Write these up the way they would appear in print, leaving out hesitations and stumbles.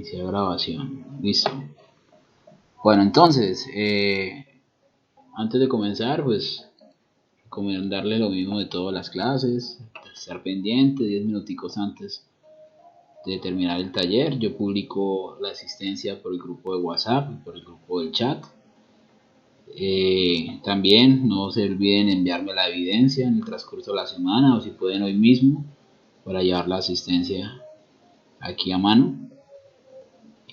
Iniciar grabación. Listo. Bueno, entonces, antes de comenzar, pues recomendarle lo mismo de todas las clases, estar pendiente 10 minuticos antes de terminar el taller. Yo publico la asistencia por el grupo de WhatsApp y por el grupo del chat. También no se olviden enviarme la evidencia en el transcurso de la semana, o si pueden hoy mismo, para llevar la asistencia aquí a mano.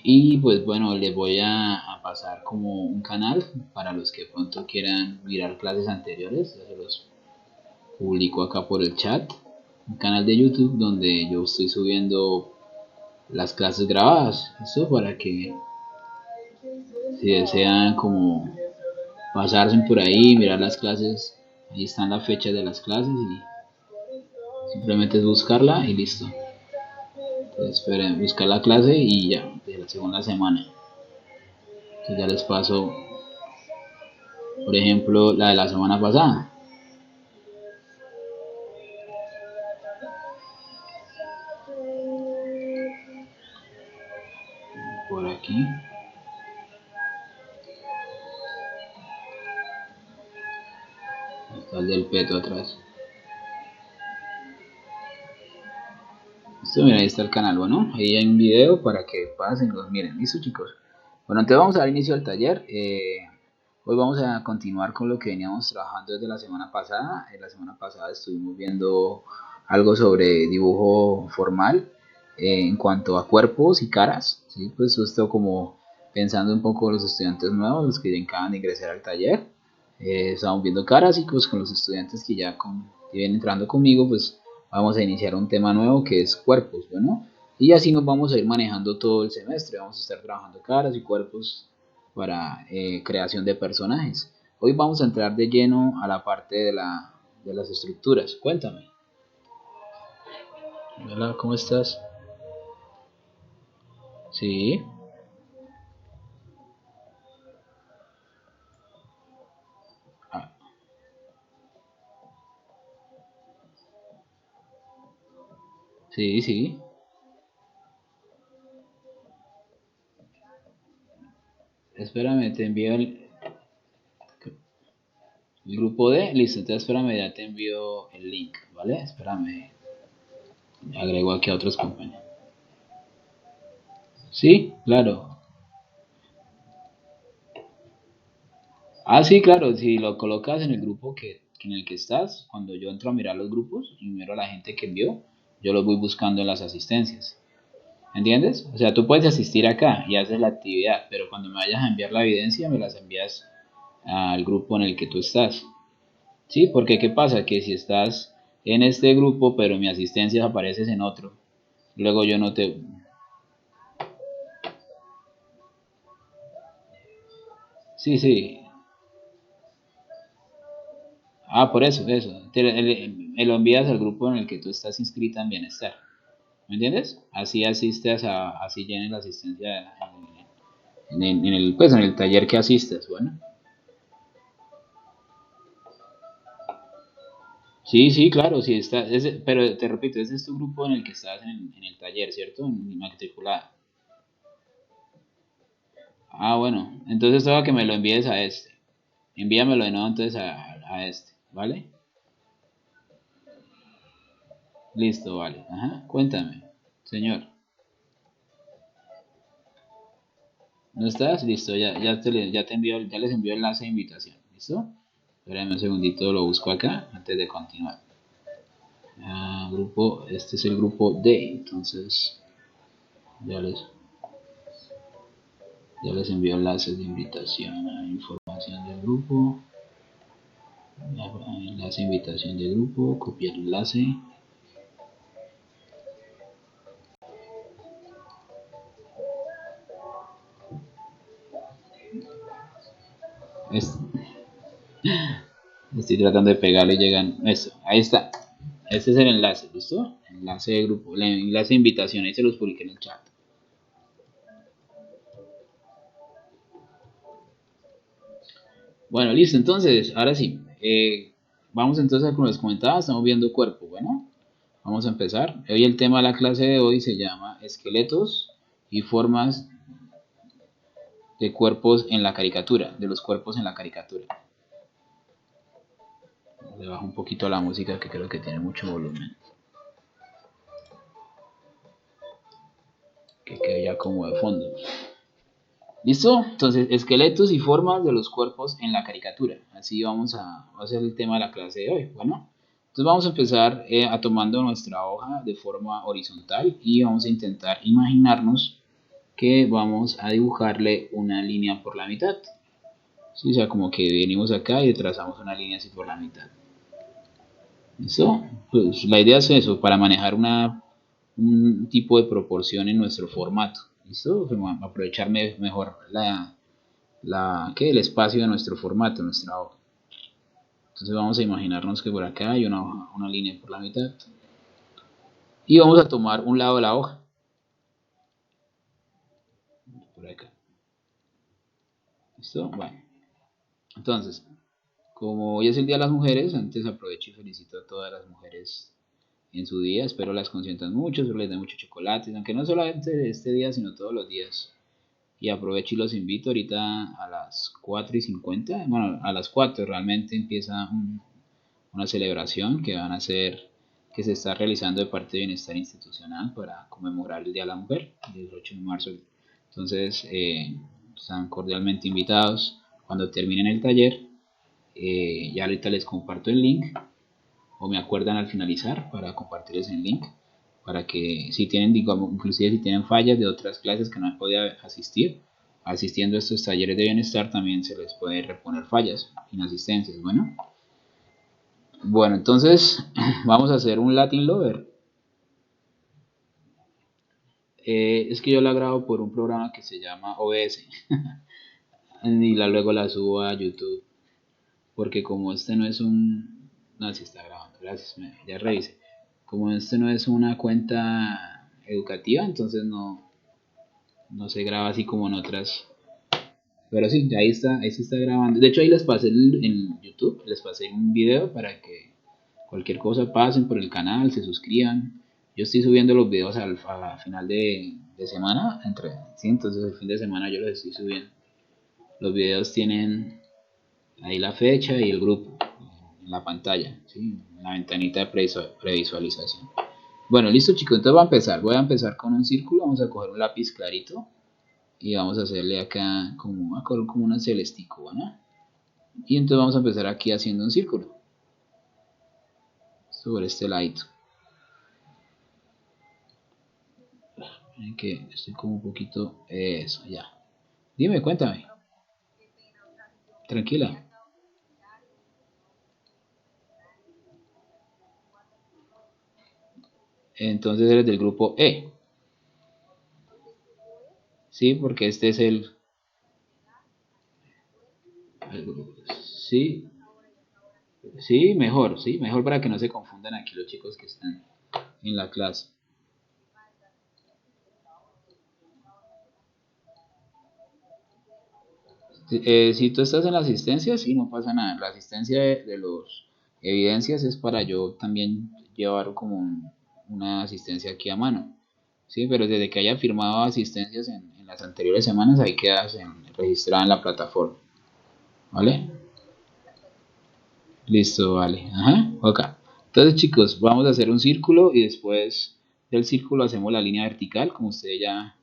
Y pues bueno, les voy a pasar como un canal para los que pronto quieran mirar clases anteriores. Ya se los publico acá por el chat. Un canal de YouTube donde yo estoy subiendo las clases grabadas. Esto para que si desean como pasarse por ahí, mirar las clases, ahí están las fechas de las clases y simplemente es buscarla y listo. Entonces, esperen, buscar la clase y ya, de la segunda semana. Entonces ya les paso, por ejemplo, la de la semana pasada. Por aquí. Está el del peto atrás. Listo, mira, ahí está el canal. Bueno, ahí hay un video para que pasen y los miren. Listo, chicos. Bueno, entonces vamos a dar inicio al taller. Hoy vamos a continuar con lo que veníamos trabajando desde la semana pasada. La semana pasada estuvimos viendo algo sobre dibujo formal en cuanto a cuerpos y caras. ¿Sí? Pues esto como pensando un poco en los estudiantes nuevos, los que ya acaban de ingresar al taller. Estamos viendo caras y pues con los estudiantes que ya vienen entrando conmigo, pues vamos a iniciar un tema nuevo que es cuerpos, bueno, y así nos vamos a ir manejando todo el semestre. Vamos a estar trabajando caras y cuerpos para creación de personajes. Hoy vamos a entrar de lleno a la parte de las estructuras. Cuéntame. Hola, ¿cómo estás? Sí. Ah, sí, sí. Espérame, te envío el grupo de. Listo, entonces espérame, ya te envío el link, ¿vale? Espérame. Agrego aquí a otros compañeros. Sí, claro. Ah, sí, claro, si lo colocas en el grupo en el que estás, cuando yo entro a mirar los grupos y miro a la gente que envió, yo los voy buscando en las asistencias. ¿Entiendes? O sea, tú puedes asistir acá y haces la actividad, pero cuando me vayas a enviar la evidencia, me las envías al grupo en el que tú estás. ¿Sí? Porque ¿qué pasa? Que si estás en este grupo, pero en mi asistencia apareces en otro, luego yo no te... Sí, sí. Ah, por eso, eso. Me lo envías al grupo en el que tú estás inscrita en bienestar. ¿Me entiendes? Así asistes así llenes la asistencia pues en el taller que asistes, bueno. Sí, sí, claro, sí está, pero te repito, ese es tu grupo en el que estás en el taller, ¿cierto? En matriculada. Ah, bueno, entonces toca que me lo envíes a este. Envíamelo de nuevo entonces a este, ¿vale? Listo, vale. Ajá, cuéntame, señor. ¿No estás? Listo, ya te envío, ya les envío el enlace de invitación, ¿listo? Espérame un segundito, lo busco acá antes de continuar. Grupo, este es el grupo D, entonces ya les, ya les envío enlaces de invitación a información del grupo, enlace de invitación del grupo, copiar enlace. Es, Estoy tratando de pegarle y llegan, eso, ahí está, este es el enlace, ¿listo? Enlace de grupo, el enlace de invitación, ahí se los publiqué en el chat. Bueno, listo, entonces, ahora sí, vamos entonces como les comentaba, estamos viendo cuerpo, bueno, vamos a empezar. Hoy el tema de la clase de hoy se llama esqueletos y formas de cuerpos en la caricatura, de los cuerpos en la caricatura. Le bajo un poquito la música que creo que tiene mucho volumen. Que quede ya como de fondo. ¿Listo? Entonces, esqueletos y formas de los cuerpos en la caricatura. Así vamos a hacer el tema de la clase de hoy. Bueno, entonces vamos a empezar a tomando nuestra hoja de forma horizontal y vamos a intentar imaginarnos que vamos a dibujarle una línea por la mitad. ¿Sí? O sea, como que venimos acá y trazamos una línea así por la mitad. ¿Listo? Pues la idea es eso, para manejar un tipo de proporción en nuestro formato. ¿Listo? Aprovechar mejor el espacio de nuestro formato, nuestra hoja. Entonces vamos a imaginarnos que por acá hay una línea por la mitad. Y vamos a tomar un lado de la hoja. Por acá. ¿Listo? Bueno. Entonces, como hoy es el Día de las Mujeres, antes aprovecho y felicito a todas las mujeres en su día. Espero las consientan mucho, espero les den mucho chocolate, aunque no solamente este día, sino todos los días. Y aprovecho y los invito ahorita a las 4:50. Bueno, a las 4 realmente empieza una celebración que van a hacer, que se está realizando de parte de Bienestar Institucional para conmemorar el Día de la Mujer, el 8 de marzo. Entonces, están cordialmente invitados. Cuando terminen el taller, ya ahorita les comparto el link o me acuerdan al finalizar para compartirles el link para que si tienen, digamos, inclusive si tienen fallas de otras clases que no han podido asistir, asistiendo a estos talleres de bienestar también se les puede reponer fallas, inasistencias. Bueno, entonces vamos a hacer un Latin Lover. Es que yo la grabo por un programa que se llama OBS y luego la subo a YouTube porque como este no es un... No, sí está grabando, gracias, ya revisé. Como este no es una cuenta educativa, entonces no se graba así como en otras. Pero sí, ahí se está grabando. De hecho, ahí les pasé en YouTube, les pasé un video para que cualquier cosa pasen por el canal, se suscriban. Yo estoy subiendo los videos a final de semana, sí, entonces el fin de semana yo los estoy subiendo. Los videos tienen ahí la fecha y el grupo en la pantalla, ¿sí? En la ventanita de previsualización. Bueno, listo chicos, entonces voy a empezar con un círculo, vamos a coger un lápiz clarito y vamos a hacerle acá como una celestico, ¿no? Y entonces vamos a empezar aquí haciendo un círculo sobre este ladito. Miren que estoy como un poquito, eso, ya. Dime, cuéntame. Tranquila. Entonces eres del grupo E. Sí, porque este es sí, sí, mejor para que no se confundan aquí los chicos que están en la clase. Si tú estás en la asistencia, sí, no pasa nada. La asistencia de los evidencias es para yo también llevar como una asistencia aquí a mano. Sí, pero desde que haya firmado asistencias en las anteriores semanas, ahí quedas registrada en la plataforma. ¿Vale? Listo, vale. Ajá, ok. Entonces, chicos, vamos a hacer un círculo y después del círculo hacemos la línea vertical, como ustedes ya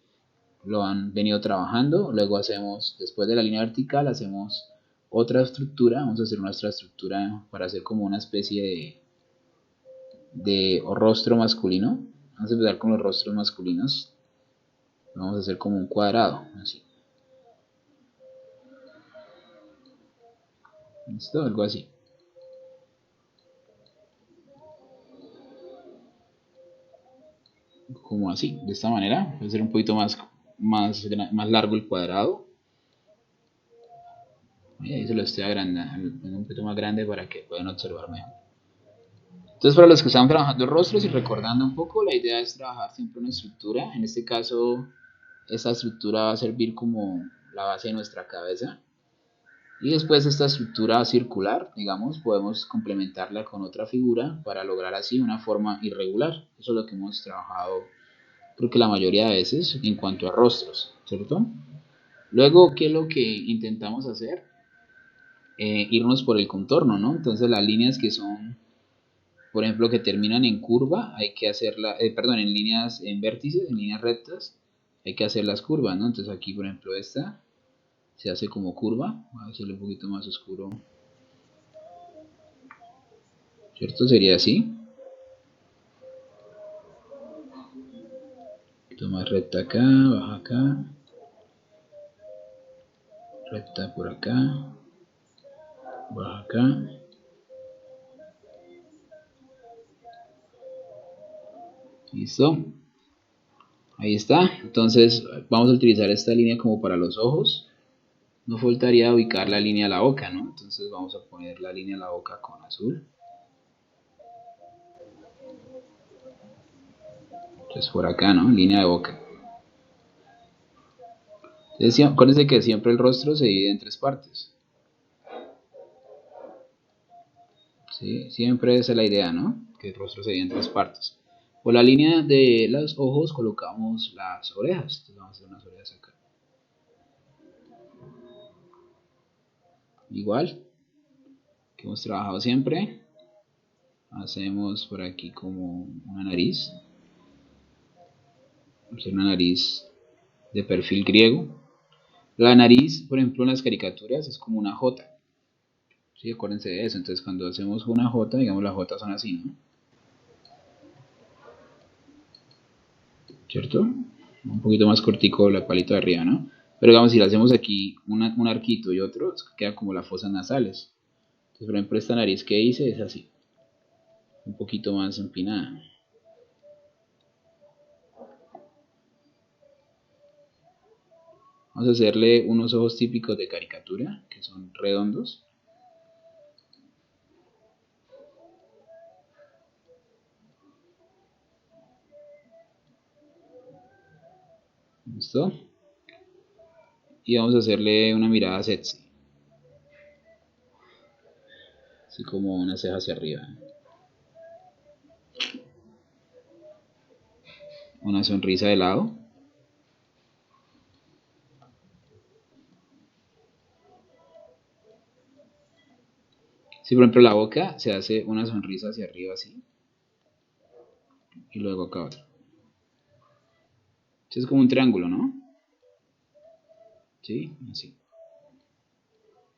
lo han venido trabajando. Luego hacemos, después de la línea vertical, hacemos otra estructura. Vamos a hacer nuestra estructura para hacer como una especie de rostro masculino. Vamos a empezar con los rostros masculinos. Vamos a hacer como un cuadrado, así. ¿Listo? Algo así. Como así, de esta manera. Va a ser un poquito más largo el cuadrado. Y ahí se lo estoy agrandando, un poquito más grande para que puedan observar mejor. Entonces, para los que están trabajando rostros y recordando un poco, la idea es trabajar siempre una estructura. En este caso, esta estructura va a servir como la base de nuestra cabeza. Y después esta estructura circular, digamos, podemos complementarla con otra figura para lograr así una forma irregular. Eso es lo que hemos trabajado porque la mayoría de veces en cuanto a rostros, ¿cierto? Luego, ¿qué es lo que intentamos hacer? Irnos por el contorno, ¿no? Entonces las líneas que son, por ejemplo, que terminan en curva, hay que hacerla, perdón, en líneas, en vértices, en líneas rectas, hay que hacer las curvas, ¿no? Entonces aquí, por ejemplo, esta se hace como curva, voy a hacerle un poquito más oscuro, ¿cierto? Sería así, un poquito más recta acá, baja acá, recta por acá, baja acá. Listo, ahí está. Entonces vamos a utilizar esta línea como para los ojos. Nos faltaría ubicar la línea de la boca, ¿no? Entonces vamos a poner la línea de la boca con azul. Entonces por acá, ¿no? Línea de boca. Entonces, acuérdense que siempre el rostro se divide en tres partes. ¿Sí? Siempre esa es la idea, ¿no? Que el rostro se divide en tres partes. Por la línea de los ojos colocamos las orejas. Entonces vamos a hacer unas orejas acá. Igual que hemos trabajado siempre. Hacemos por aquí como una nariz. Vamos a hacer una nariz de perfil griego. La nariz, por ejemplo, en las caricaturas es como una J. Sí, acuérdense de eso. Entonces, cuando hacemos una J, digamos las J son así, ¿no? ¿Cierto? Un poquito más cortico la palito de arriba, ¿no? Pero digamos, si le hacemos aquí un arquito y otro, queda como las fosas nasales. Entonces, por ejemplo, esta nariz que hice es así, un poquito más empinada. Vamos a hacerle unos ojos típicos de caricatura, que son redondos. ¿Listo? Y vamos a hacerle una mirada sexy. Así como una ceja hacia arriba. Una sonrisa de lado. Si por ejemplo la boca se hace una sonrisa hacia arriba así. Y luego acá otra. Es como un triángulo, ¿no? Sí, así.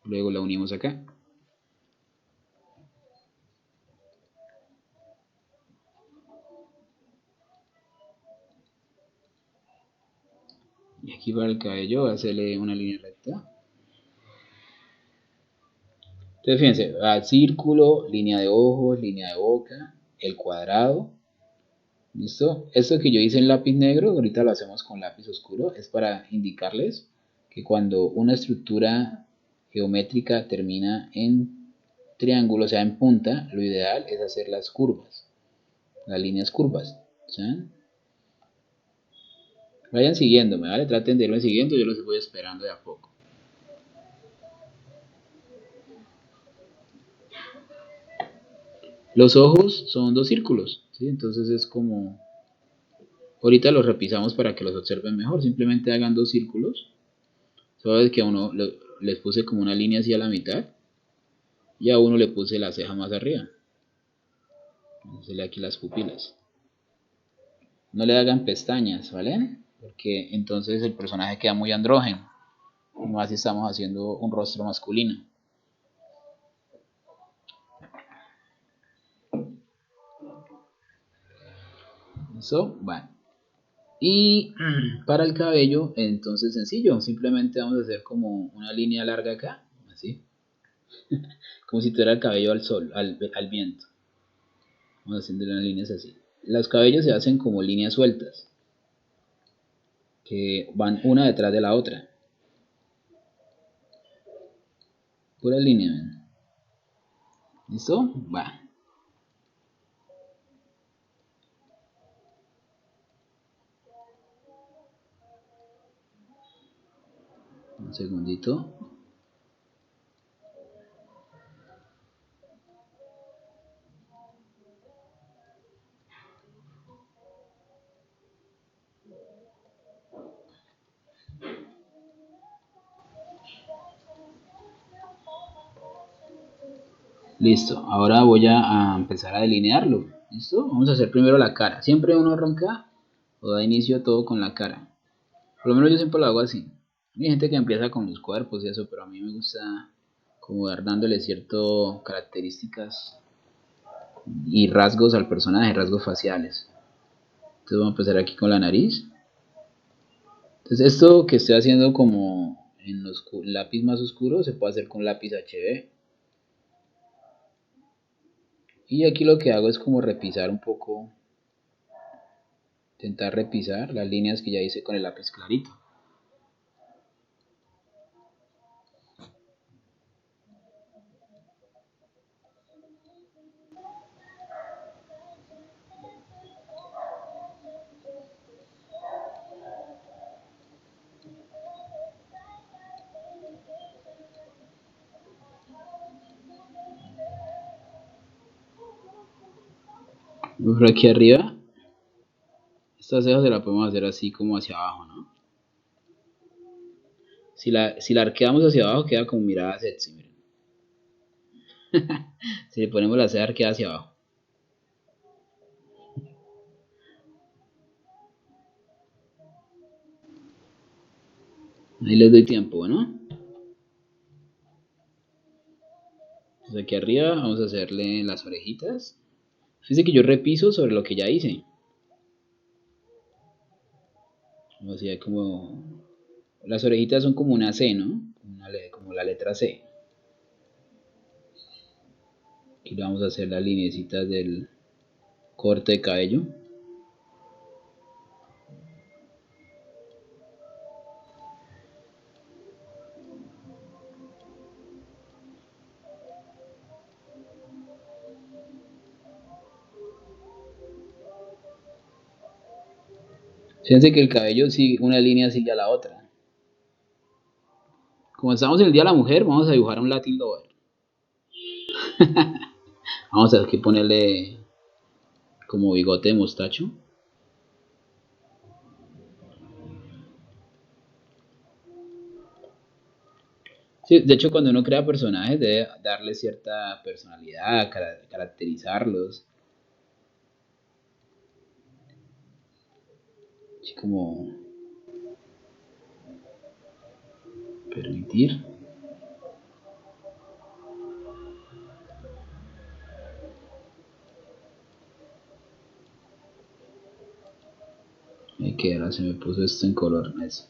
Luego la unimos acá. Y aquí para el cabello voy a hacerle una línea recta. Entonces fíjense, al círculo, línea de ojos, línea de boca, el cuadrado. ¿Listo? Esto que yo hice en lápiz negro, ahorita lo hacemos con lápiz oscuro, es para indicarles que cuando una estructura geométrica termina en triángulo, o sea, en punta, lo ideal es hacer las curvas, las líneas curvas. ¿Sí? Vayan siguiéndome, ¿vale? Traten de irme siguiendo, yo los voy esperando de a poco. Los ojos son dos círculos, ¿sí? Entonces es como... Ahorita los repisamos para que los observen mejor, simplemente hagan dos círculos. Sabes que a uno les puse como una línea hacia la mitad y a uno le puse la ceja más arriba. Vamos a hacerle aquí las pupilas. No le hagan pestañas, ¿vale? Porque entonces el personaje queda muy andrógeno. Y más si estamos haciendo un rostro masculino. ¿Eso? Bueno. Y para el cabello, entonces sencillo. Simplemente vamos a hacer como una línea larga acá. Así. Como si tuviera el cabello al sol, al viento. Vamos haciendo unas líneas así. Los cabellos se hacen como líneas sueltas, que van una detrás de la otra. Pura línea, ¿ven? ¿Listo? Va. Un segundito. Listo, ahora voy a empezar a delinearlo. ¿Listo? Vamos a hacer primero la cara. Siempre uno arranca o da inicio todo con la cara. Por lo menos yo siempre lo hago así. Hay gente que empieza con los cuerpos y eso, pero a mí me gusta como dar dándole ciertas características y rasgos al personaje, rasgos faciales. Entonces vamos a empezar aquí con la nariz. Entonces esto que estoy haciendo como en los lápiz más oscuro se puede hacer con lápiz HB. Y aquí lo que hago es como repisar un poco, intentar repisar las líneas que ya hice con el lápiz clarito. Por aquí arriba, esta ceja se la podemos hacer así como hacia abajo, ¿no? Si la arqueamos hacia abajo queda como mirada sexy, miren. Si le ponemos la ceja arqueada hacia abajo. Ahí les doy tiempo, ¿no? Entonces aquí arriba vamos a hacerle las orejitas. Fíjense que yo repiso sobre lo que ya hice. O sea, como... Las orejitas son como una C, ¿no? Como la letra C. Aquí le vamos a hacer las lineecitas del corte de cabello. Fíjense que el cabello sigue, una línea sigue a la otra. Como estamos en el Día de la Mujer, vamos a dibujar un Latin Lover. Vamos a aquí ponerle como bigote de mostacho. Sí, de hecho, cuando uno crea personajes debe darle cierta personalidad, caracterizarlos. Así como permitir. Que ahora se me puso esto en color. Eso.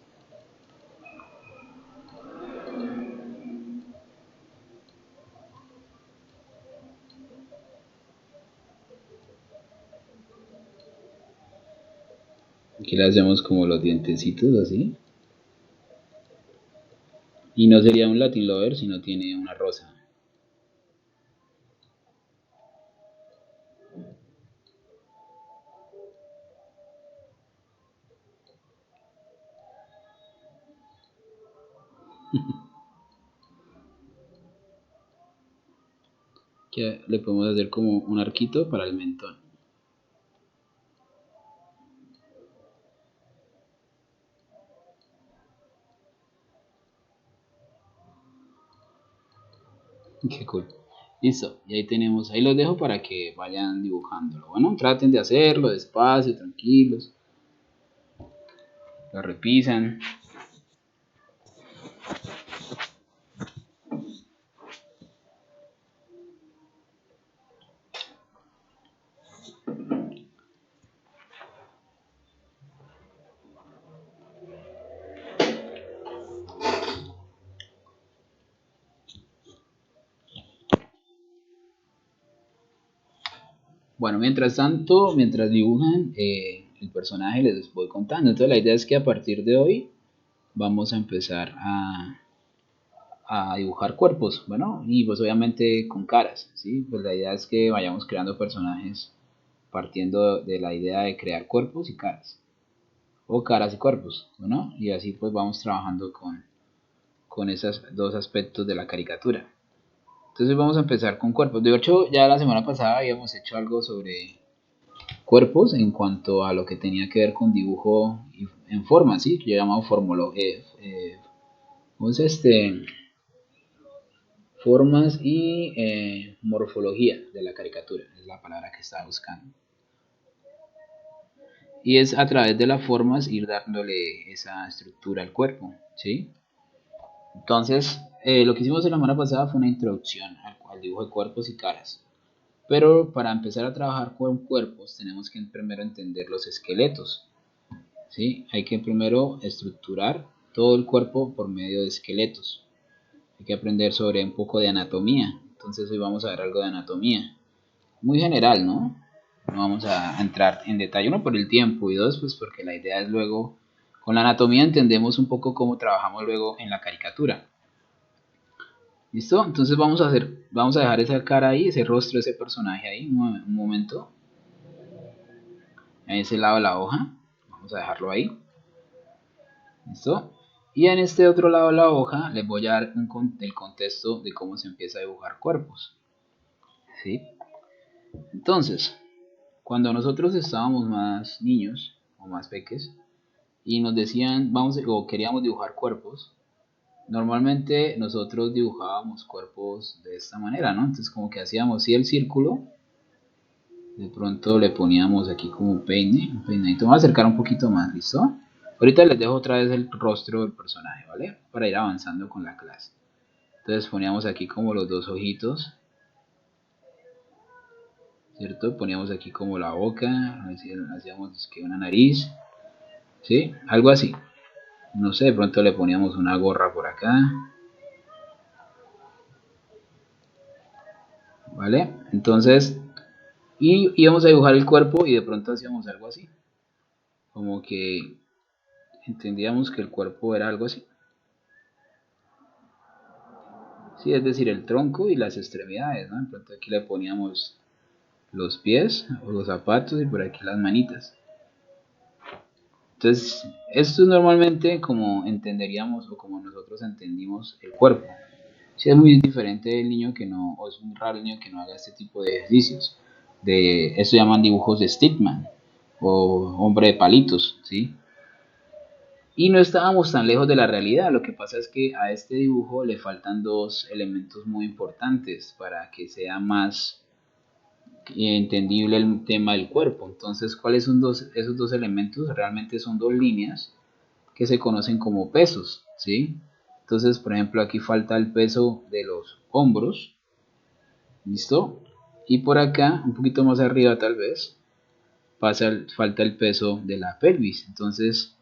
Aquí le hacemos como los dientecitos así. Y no sería un Latin Lover si no tiene una rosa. Que le podemos hacer como un arquito para el mentón. Qué cool. Listo, y ahí tenemos, ahí los dejo para que vayan dibujándolo. Bueno, traten de hacerlo despacio, tranquilos. Lo repisan. Bueno, mientras tanto, mientras dibujan el personaje, les voy contando. Entonces, la idea es que a partir de hoy vamos a empezar a dibujar cuerpos, bueno, y pues obviamente con caras, ¿sí? Pues la idea es que vayamos creando personajes partiendo de la idea de crear cuerpos y caras, o caras y cuerpos, ¿no? Y así pues vamos trabajando con esos dos aspectos de la caricatura. Entonces vamos a empezar con cuerpos. De hecho, ya la semana pasada habíamos hecho algo sobre cuerpos en cuanto a lo que tenía que ver con dibujo en forma, ¿sí? Que yo llamado ¿cómo es Formas y morfología de la caricatura, es la palabra que estaba buscando. Y es a través de las formas ir dándole esa estructura al cuerpo, ¿sí? Entonces, lo que hicimos la semana pasada fue una introducción al dibujo de cuerpos y caras. Pero para empezar a trabajar con cuerpos tenemos que primero entender los esqueletos, ¿sí? Hay que primero estructurar todo el cuerpo por medio de esqueletos. Hay que aprender sobre un poco de anatomía. Entonces hoy vamos a ver algo de anatomía. Muy general, ¿no? No vamos a entrar en detalle, uno por el tiempo y dos, pues porque la idea es luego, con la anatomía entendemos un poco cómo trabajamos luego en la caricatura. ¿Listo? Entonces vamos a dejar esa cara ahí, ese rostro, ese personaje ahí, un momento. En ese lado de la hoja, vamos a dejarlo ahí. ¿Listo? Y en este otro lado de la hoja les voy a dar el contexto de cómo se empieza a dibujar cuerpos. ¿Sí? Entonces, cuando nosotros estábamos más niños o más peques y nos decían, vamos o queríamos dibujar cuerpos, normalmente nosotros dibujábamos cuerpos de esta manera, ¿no? Entonces como que hacíamos así el círculo, de pronto le poníamos aquí como un peinadito. Vamos a acercar un poquito más, ¿listo? Ahorita les dejo otra vez el rostro del personaje, ¿vale? Para ir avanzando con la clase. Entonces poníamos aquí como los dos ojitos, ¿cierto? Poníamos aquí como la boca, hacíamos que una nariz, ¿sí? Algo así. No sé, de pronto le poníamos una gorra por acá, ¿vale? Entonces, y íbamos a dibujar el cuerpo y de pronto hacíamos algo así. Como que entendíamos que el cuerpo era algo así. Sí, es decir, el tronco y las extremidades, ¿no? De pronto aquí le poníamos los pies o los zapatos y por aquí las manitas. Entonces, esto es normalmente como entenderíamos o como nosotros entendimos el cuerpo. Sí, es muy diferente del niño que no, o es muy raro el niño que no haga este tipo de ejercicios. Esto llaman dibujos de stickman o hombre de palitos, ¿sí? Y no estábamos tan lejos de la realidad. Lo que pasa es que a este dibujo le faltan dos elementos muy importantes para que sea más entendible el tema del cuerpo. Entonces, ¿cuáles son esos dos elementos? Realmente son dos líneas que se conocen como pesos, ¿sí? Entonces, por ejemplo, aquí falta el peso de los hombros, ¿listo? Y por acá, un poquito más arriba tal vez, falta el peso de la pelvis. Entonces,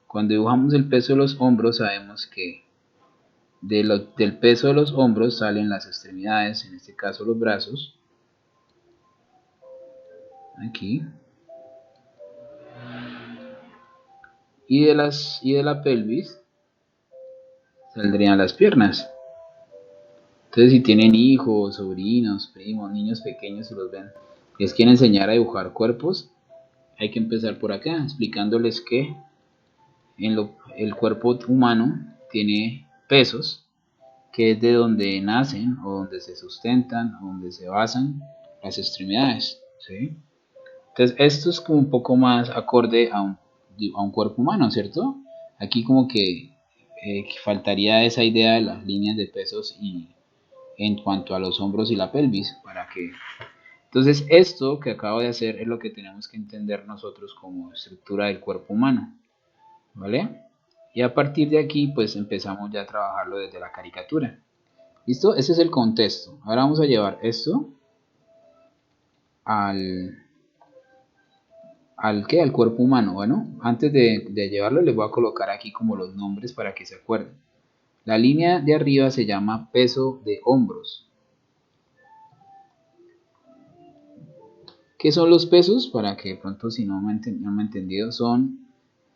cuando dibujamos el peso de los hombros, sabemos que del peso de los hombros salen las extremidades, en este caso los brazos, aquí, y de la pelvis saldrían las piernas. Entonces, si tienen hijos, sobrinos, primos, niños pequeños, si los ven, les quieren enseñar a dibujar cuerpos, hay que empezar por acá, explicándoles que el cuerpo humano tiene pesos, que es de donde nacen, o donde se sustentan, o donde se basan las extremidades, ¿sí? Entonces, esto es como un poco más acorde a un cuerpo humano, ¿cierto? Aquí como que faltaría esa idea de las líneas de pesos y en cuanto a los hombros y la pelvis, para que... Entonces, esto que acabo de hacer es lo que tenemos que entender nosotros como estructura del cuerpo humano, ¿vale? Y a partir de aquí, pues empezamos ya a trabajarlo desde la caricatura. ¿Listo? Ese es el contexto. Ahora vamos a llevar esto al, al cuerpo humano. Bueno, antes de llevarlo les voy a colocar aquí como los nombres para que se acuerden. La línea de arriba se llama peso de hombros. ¿Qué son los pesos? Para que de pronto si no me han entendido, son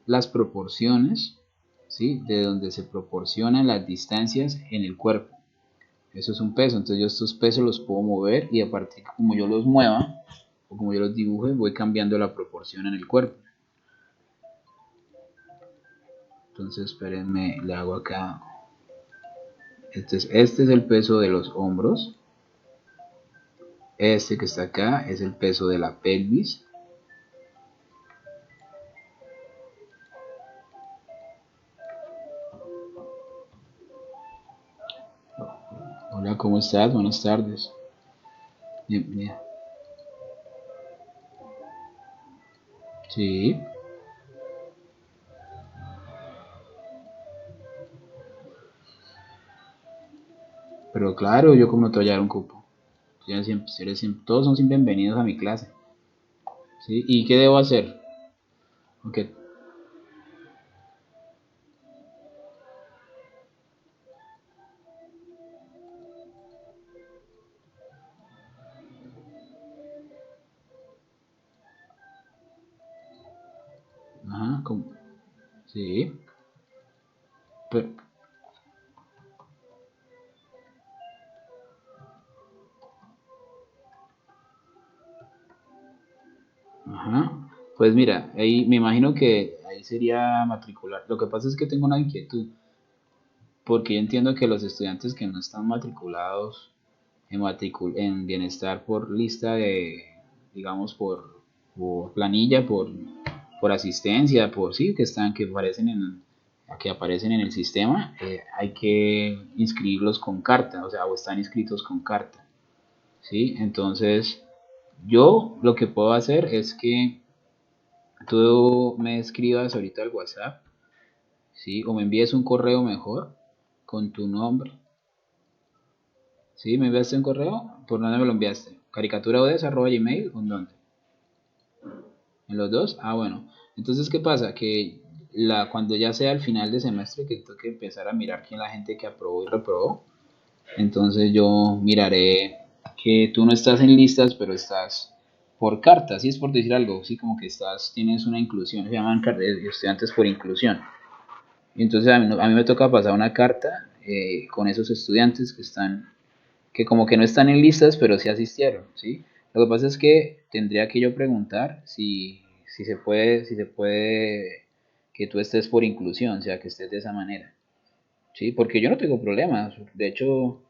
las proporciones, ¿sí? De donde se proporcionan las distancias en el cuerpo. Eso es un peso, entonces yo estos pesos los puedo mover y a partir de como yo los mueva o como yo los dibuje, voy cambiando la proporción en el cuerpo. Entonces espérenme, le hago acá. Este es el peso de los hombros. Este que está acá es el peso de la pelvis. Hola, ¿cómo estás? Buenas tardes. Bienvenida. Sí, pero claro, yo como no te voy a dar un cupo. Todos son bienvenidos a mi clase. ¿Sí? ¿Y qué debo hacer? Ok. Ajá, sí. Pero, ajá. Pues mira, ahí me imagino que ahí sería matricular. Lo que pasa es que tengo una inquietud, porque yo entiendo que los estudiantes que no están matriculados en bienestar por lista de, digamos, por planilla, por asistencia, por sí, que aparecen en el sistema, hay que inscribirlos con carta, o sea, o están inscritos con carta, ¿sí? Entonces, yo lo que puedo hacer es que tú me escribas ahorita al WhatsApp, ¿sí? O me envíes un correo mejor con tu nombre. ¿Sí? ¿Me enviaste un correo? ¿Por dónde me lo enviaste? ¿Caricaturaodes@gmail o en dónde? ¿En los dos? Ah, bueno. Entonces, ¿qué pasa? Que cuando ya sea el final de semestre, que tengo que empezar a mirar quién es la gente que aprobó y reprobó, entonces yo miraré que tú no estás en listas, pero estás por carta, ¿sí? Es por decir algo, sí, como que tienes una inclusión, se llaman estudiantes por inclusión. Y entonces a mí me toca pasar una carta con esos estudiantes que como que no están en listas, pero sí asistieron, ¿sí? Lo que pasa es que tendría que yo preguntar si se puede que tú estés por inclusión, o sea, que estés de esa manera, ¿sí? Porque yo no tengo problemas, de hecho,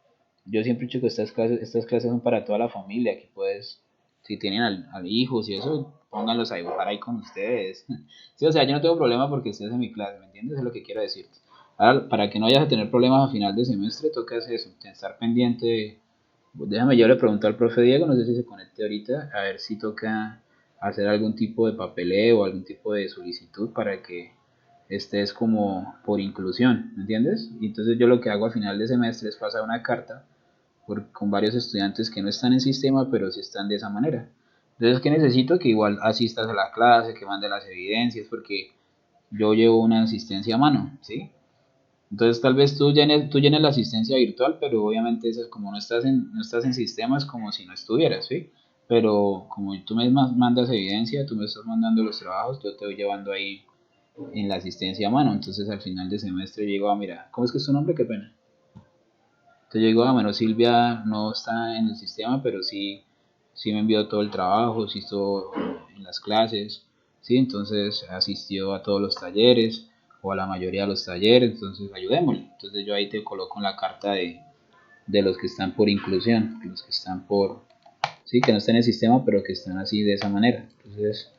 yo siempre he dicho que estas clases son para toda la familia, que puedes, si tienen al hijos y eso, pónganlos a dibujar ahí con ustedes. Sí, o sea, yo no tengo problema porque estés en mi clase, ¿me entiendes? Es lo que quiero decirte. Ahora, para que no vayas a tener problemas a final de semestre, toca hacer eso, estar pendiente. Déjame, yo le pregunto al profe Diego, no sé si se conecte ahorita, a ver si toca hacer algún tipo de papeleo o algún tipo de solicitud para que estés como por inclusión, ¿me entiendes? Y entonces yo lo que hago a final de semestre es pasar una carta con varios estudiantes que no están en sistema, pero sí están de esa manera. Entonces, ¿qué necesito? Que igual asistas a la clase, que mande las evidencias, porque yo llevo una asistencia a mano, ¿sí? Entonces tal vez tú llenes la asistencia virtual, pero obviamente eso es como no estás en sistema, es como si no estuvieras, ¿sí? Pero como tú me mandas evidencia, tú me estás mandando los trabajos, yo te voy llevando ahí en la asistencia a mano. Entonces al final de semestre llego a, mira, ¿cómo es que es tu nombre? Qué pena. Entonces yo digo, bueno, Silvia no está en el sistema, pero sí me envió todo el trabajo, sí estuvo en las clases, sí, entonces asistió a todos los talleres o a la mayoría de los talleres, entonces ayudémosle. Entonces yo ahí te coloco en la carta de los que están por inclusión, los que están sí, que no están en el sistema, pero que están así de esa manera. Entonces,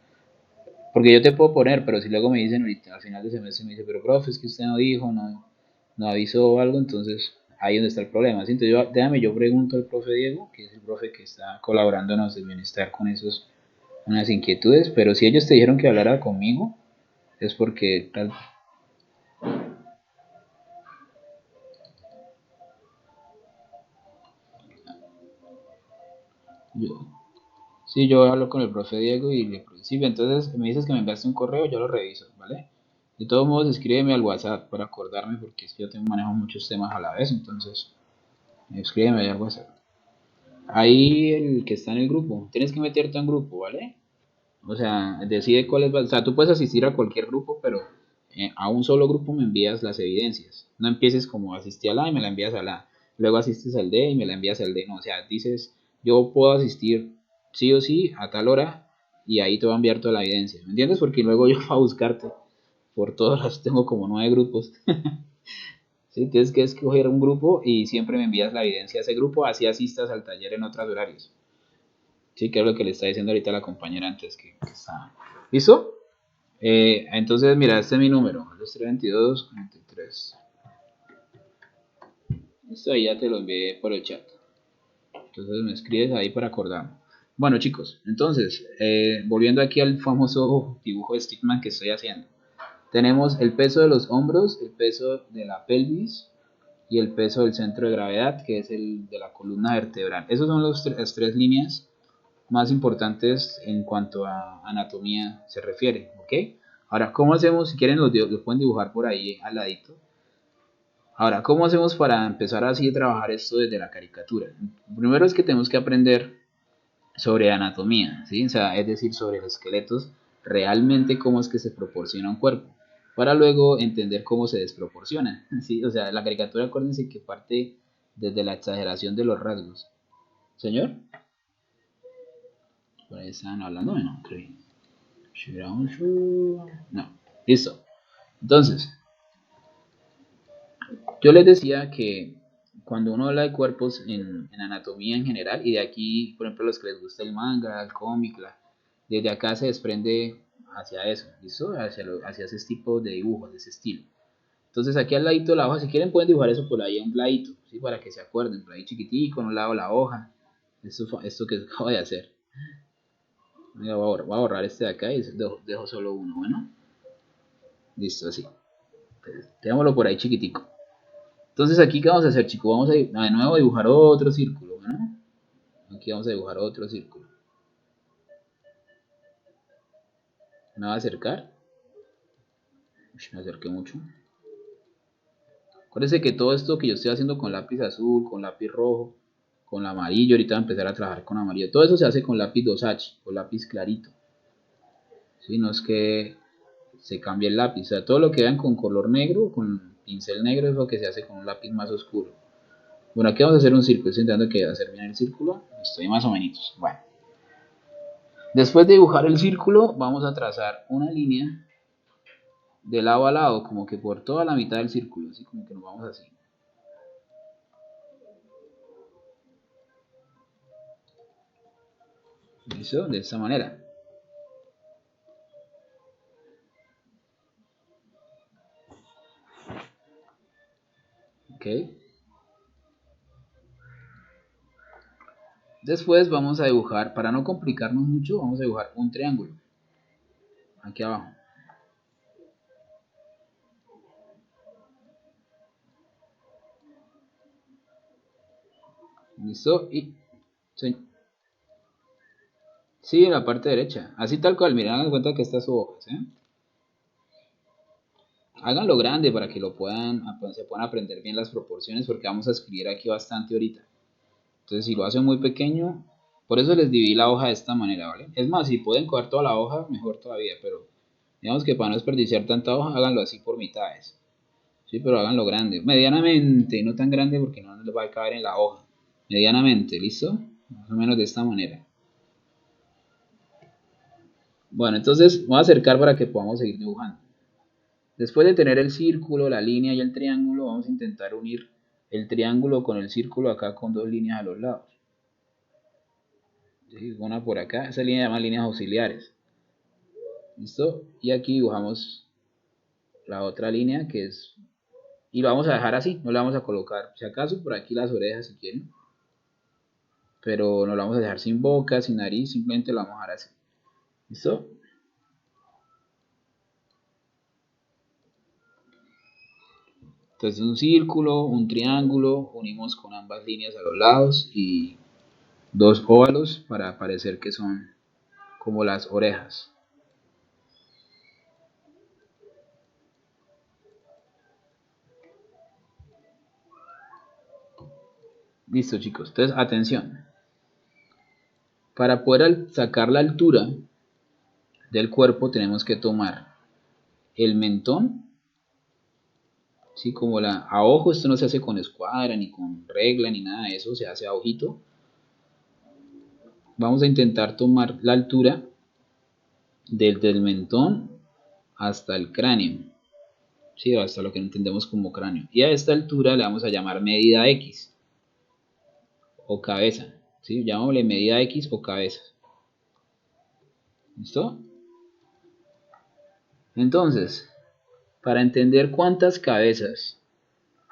porque yo te puedo poner, pero si luego me dicen ahorita, al final del semestre me dice, pero profe, es que usted no dijo, no avisó o algo, entonces ahí es donde está el problema. ¿Sí? Entonces déjame, yo pregunto al profe Diego, que es el profe que está colaborándonos en bienestar con unas inquietudes, pero si ellos te dijeron que hablara conmigo, es porque yo, sí, yo hablo con el profe Diego y sí, entonces me dices que me enviaste un correo, yo lo reviso, ¿vale? De todos modos, escríbeme al WhatsApp para acordarme porque es que yo manejo muchos temas a la vez, entonces escríbeme ahí al WhatsApp. Ahí el que está en el grupo, tienes que meterte en grupo, ¿vale? O sea, decide cuáles, o sea, tú puedes asistir a cualquier grupo, pero a un solo grupo me envías las evidencias. No empieces como asistí a la y me la envías a la, luego asistes al D y me la envías al D, no, o sea, dices, yo puedo asistir sí o sí a tal hora y ahí te voy a enviar toda la evidencia, ¿me entiendes? Porque luego yo para buscarte por todos los tengo como 9 grupos. Sí, tienes que escoger un grupo y siempre me envías la evidencia a ese grupo, así asistas al taller en otros horarios. Sí, que es lo que le está diciendo ahorita la compañera antes que está. ¿Listo? Entonces, mira, este es mi número, el 322 43. Esto ahí ya te lo envié por el chat. Entonces me escribes ahí para acordarme. Bueno chicos, entonces, volviendo aquí al famoso dibujo de Stickman que estoy haciendo. Tenemos el peso de los hombros, el peso de la pelvis y el peso del centro de gravedad, que es el de la columna vertebral. Esas son las tres líneas más importantes en cuanto a anatomía se refiere, ¿ok? Ahora, ¿cómo hacemos? Si quieren los pueden dibujar por ahí al ladito. Ahora, ¿cómo hacemos para empezar así a trabajar esto desde la caricatura? Primero es que tenemos que aprender sobre anatomía, ¿sí? O sea, es decir, sobre los esqueletos, realmente cómo es que se proporciona un cuerpo, para luego entender cómo se desproporciona, ¿sí? O sea, la caricatura, acuérdense que parte desde la exageración de los rasgos. ¿Señor? Por ahí estaban hablando, no, creo. No, listo. Entonces, yo les decía que cuando uno habla de cuerpos en anatomía en general, y de aquí, por ejemplo, los que les gusta el manga, el cómic, desde acá se desprende hacia eso, ¿listo? Hacia ese tipo de dibujos, de ese estilo. Entonces aquí al ladito de la hoja, si quieren pueden dibujar eso por ahí a un ladito, ¿sí? Para que se acuerden, por ahí chiquitico, en un lado la hoja. Esto que acabo de hacer. Voy a borrar este de acá y dejo solo uno, bueno. Listo, así. Tengámoslo por ahí chiquitico. Entonces aquí, ¿qué vamos a hacer, chicos? Vamos a de nuevo dibujar otro círculo, ¿no? Aquí vamos a dibujar otro círculo. ¿Me va a acercar? Uy, me acerqué mucho. Acuérdense que todo esto que yo estoy haciendo con lápiz azul, con lápiz rojo, con amarillo, ahorita voy a empezar a trabajar con amarillo. Todo eso se hace con lápiz 2H o lápiz clarito. ¿Sí? No es que se cambie el lápiz. O sea, todo lo que vean con color negro, con pincel negro, es lo que se hace con un lápiz más oscuro. Bueno, aquí vamos a hacer un círculo. Estoy intentando que hacer bien el círculo. Estoy más o menos. Bueno. Después de dibujar el círculo, vamos a trazar una línea de lado a lado, como que por toda la mitad del círculo, así como que nos vamos así. ¿Listo? De esta manera. ¿Ok? Después vamos a dibujar, para no complicarnos mucho, vamos a dibujar un triángulo. Aquí abajo. ¿Listo? Y... sí, en la parte derecha. Así tal cual, miren, hagan cuenta que esta es su hoja, ¿sí? Háganlo grande para que se puedan aprender bien las proporciones, porque vamos a escribir aquí bastante ahorita. Entonces, si lo hacen muy pequeño, por eso les dividí la hoja de esta manera, ¿vale? Es más, si pueden coger toda la hoja, mejor todavía, pero digamos que para no desperdiciar tanta hoja, háganlo así por mitades. Sí, pero háganlo grande, medianamente, no tan grande porque no les va a caber en la hoja. Medianamente, ¿listo? Más o menos de esta manera. Bueno, entonces voy a acercar para que podamos seguir dibujando. Después de tener el círculo, la línea y el triángulo, vamos a intentar unir el triángulo con el círculo acá con dos líneas a los lados. Una por acá, esa línea se llama líneas auxiliares. ¿Listo? Y aquí dibujamos la otra línea que es... y lo vamos a dejar así, no le vamos a colocar, si acaso por aquí las orejas si quieren. Pero no lo vamos a dejar sin boca, sin nariz, simplemente lo vamos a dejar así. ¿Listo? Entonces un círculo, un triángulo, unimos con ambas líneas a los lados y dos óvalos para parecer que son como las orejas. Listo chicos, entonces atención. Para poder sacar la altura del cuerpo tenemos que tomar el mentón, ¿sí? Como a ojo, esto no se hace con escuadra, ni con regla, ni nada de eso, se hace a ojito. Vamos a intentar tomar la altura desde el mentón hasta el cráneo, ¿sí? Hasta lo que entendemos como cráneo. Y a esta altura le vamos a llamar medida X o cabeza, ¿sí? Llamémosle medida X o cabeza. ¿Listo? Entonces, para entender cuántas cabezas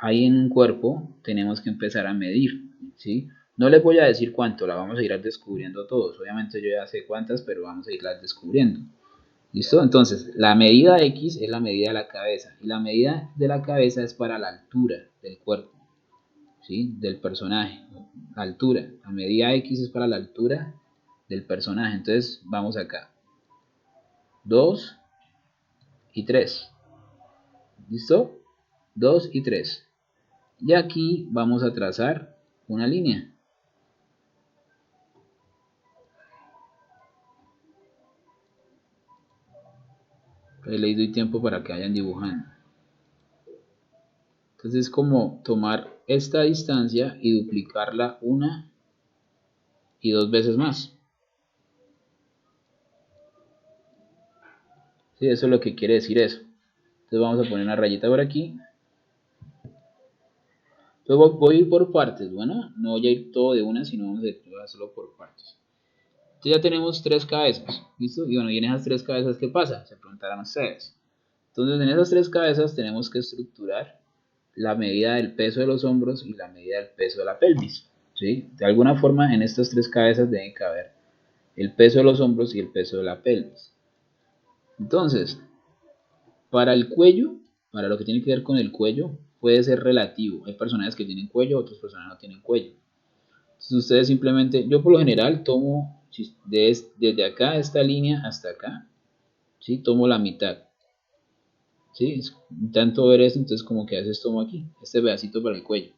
ahí en un cuerpo tenemos que empezar a medir, ¿sí? No les voy a decir cuánto, la vamos a ir descubriendo todos. Obviamente yo ya sé cuántas, pero vamos a irlas descubriendo. ¿Listo? Entonces, la medida X es la medida de la cabeza. Y la medida de la cabeza es para la altura del cuerpo, ¿sí? Del personaje. La altura. La medida X es para la altura del personaje. Entonces, vamos acá. 2 y 3. ¿Listo? 2 y 3. Y aquí vamos a trazar una línea. Ahí les doy tiempo para que vayan dibujando. Entonces es como tomar esta distancia y duplicarla una y dos veces más. ¿Sí? Eso es lo que quiere decir eso. Entonces vamos a poner una rayita por aquí. Entonces voy a ir por partes. Bueno, no voy a ir todo de una, sino vamos a ir solo por partes. Entonces ya tenemos tres cabezas. ¿Listo? Y bueno, y en esas tres cabezas, ¿qué pasa? Se preguntarán ustedes. Entonces en esas tres cabezas tenemos que estructurar la medida del peso de los hombros y la medida del peso de la pelvis. ¿Sí? De alguna forma en estas tres cabezas deben caber el peso de los hombros y el peso de la pelvis. Entonces, para el cuello, para lo que tiene que ver con el cuello, puede ser relativo. Hay personas que tienen cuello, otras personas no tienen cuello. Entonces ustedes simplemente, yo por lo general tomo desde acá, esta línea hasta acá, ¿sí? Tomo la mitad. ¿Sí? Tanto ver esto, entonces como que a veces tomo aquí, este pedacito para el cuello.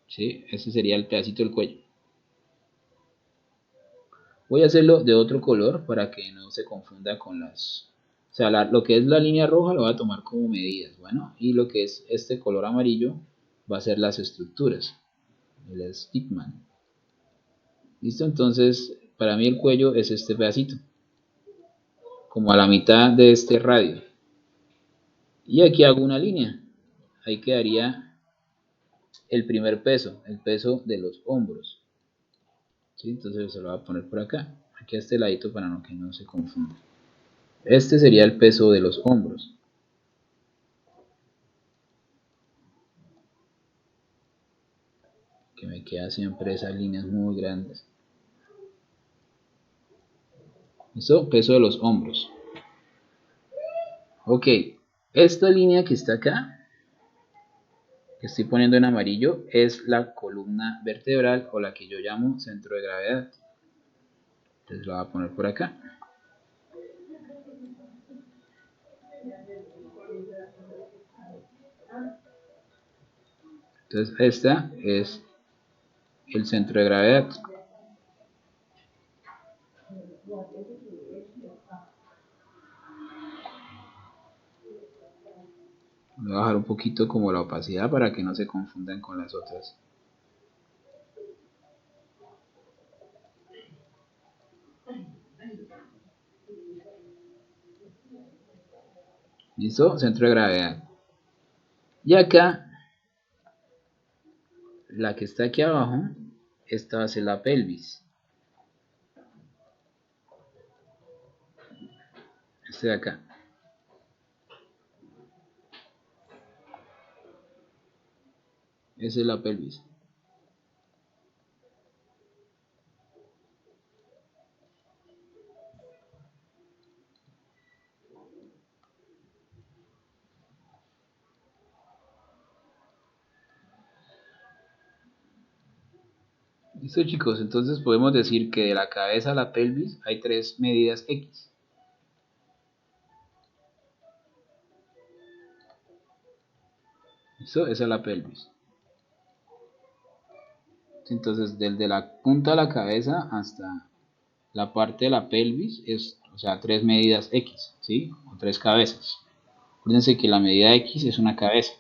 ¿Sí? Ese sería el pedacito del cuello. Voy a hacerlo de otro color para que no se confunda con las... O sea, lo que es la línea roja lo voy a tomar como medidas, bueno, y lo que es este color amarillo va a ser las estructuras, el stickman. ¿Listo? Entonces, para mí el cuello es este pedacito, como a la mitad de este radio. Y aquí hago una línea. Ahí quedaría el primer peso, el peso de los hombros. ¿Sí? Entonces se lo voy a poner por acá, aquí a este ladito para que no se confunda. Este sería el peso de los hombros. Que me queda siempre esas líneas muy grandes. ¿Listo? Peso de los hombros. Ok, esta línea que está acá, que estoy poniendo en amarillo, es la columna vertebral o la que yo llamo centro de gravedad. Entonces la voy a poner por acá. Entonces esta es el centro de gravedad. Voy a bajar un poquito como la opacidad para que no se confundan con las otras. ¿Listo? Centro de gravedad. Y acá, la que está aquí abajo, esta va a ser la pelvis. Este de acá. Esa es la pelvis. Listo, chicos, entonces podemos decir que de la cabeza a la pelvis hay tres medidas X. ¿Listo? Esa es la pelvis. Entonces, desde la punta de la cabeza hasta la parte de la pelvis es, o sea, tres medidas X, ¿sí? O tres cabezas. Acuérdense que la medida X es una cabeza.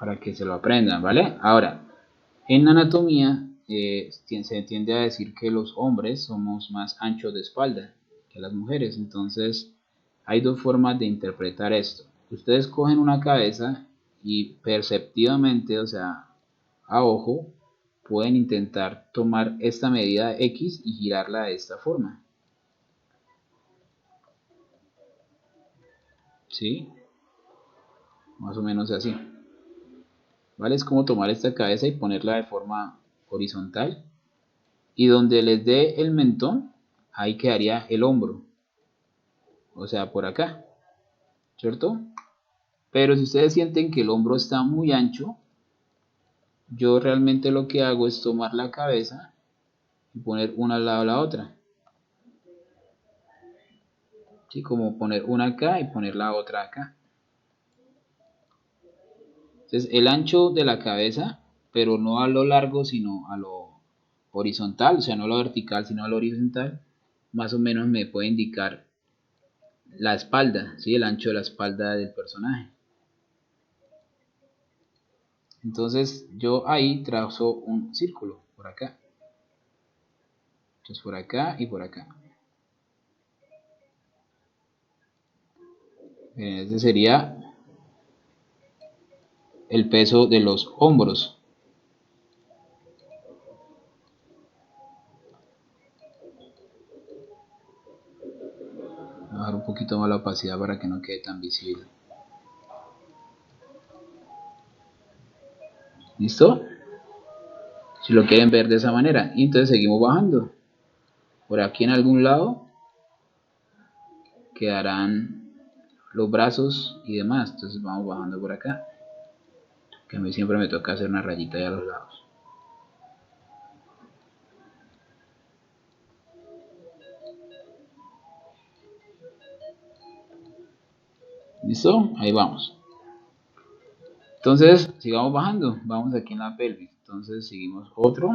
Para que se lo aprendan, ¿vale? Ahora, en anatomía se tiende a decir que los hombres somos más anchos de espalda que las mujeres. Entonces, hay dos formas de interpretar esto. Ustedes cogen una cabeza y perceptivamente, o sea, a ojo, pueden intentar tomar esta medida X y girarla de esta forma. ¿sí? Más o menos así. ¿Vale? Es como tomar esta cabeza y ponerla de forma horizontal. Y donde les dé el mentón, ahí quedaría el hombro. O sea, por acá, ¿cierto? Pero si ustedes sienten que el hombro está muy ancho, yo realmente lo que hago es tomar la cabeza y poner una al lado de la otra. ¿Sí? Como poner una acá y poner la otra acá. Entonces el ancho de la cabeza, pero no a lo largo, sino a lo horizontal, o sea, no a lo vertical, sino a lo horizontal, más o menos me puede indicar la espalda, ¿sí? El ancho de la espalda del personaje. Entonces yo ahí trazo un círculo por acá. Entonces por acá y por acá. Este sería el peso de los hombros. Voy a bajar un poquito más la opacidad para que no quede tan visible. ¿Listo? Si lo quieren ver de esa manera. Y entonces seguimos bajando. Por aquí en algún lado quedarán los brazos y demás. Entonces vamos bajando por acá. Que a mí siempre me toca hacer una rayita ahí a los lados. ¿Listo? Ahí vamos. Entonces, sigamos bajando. Vamos aquí en la pelvis. Entonces seguimos otro.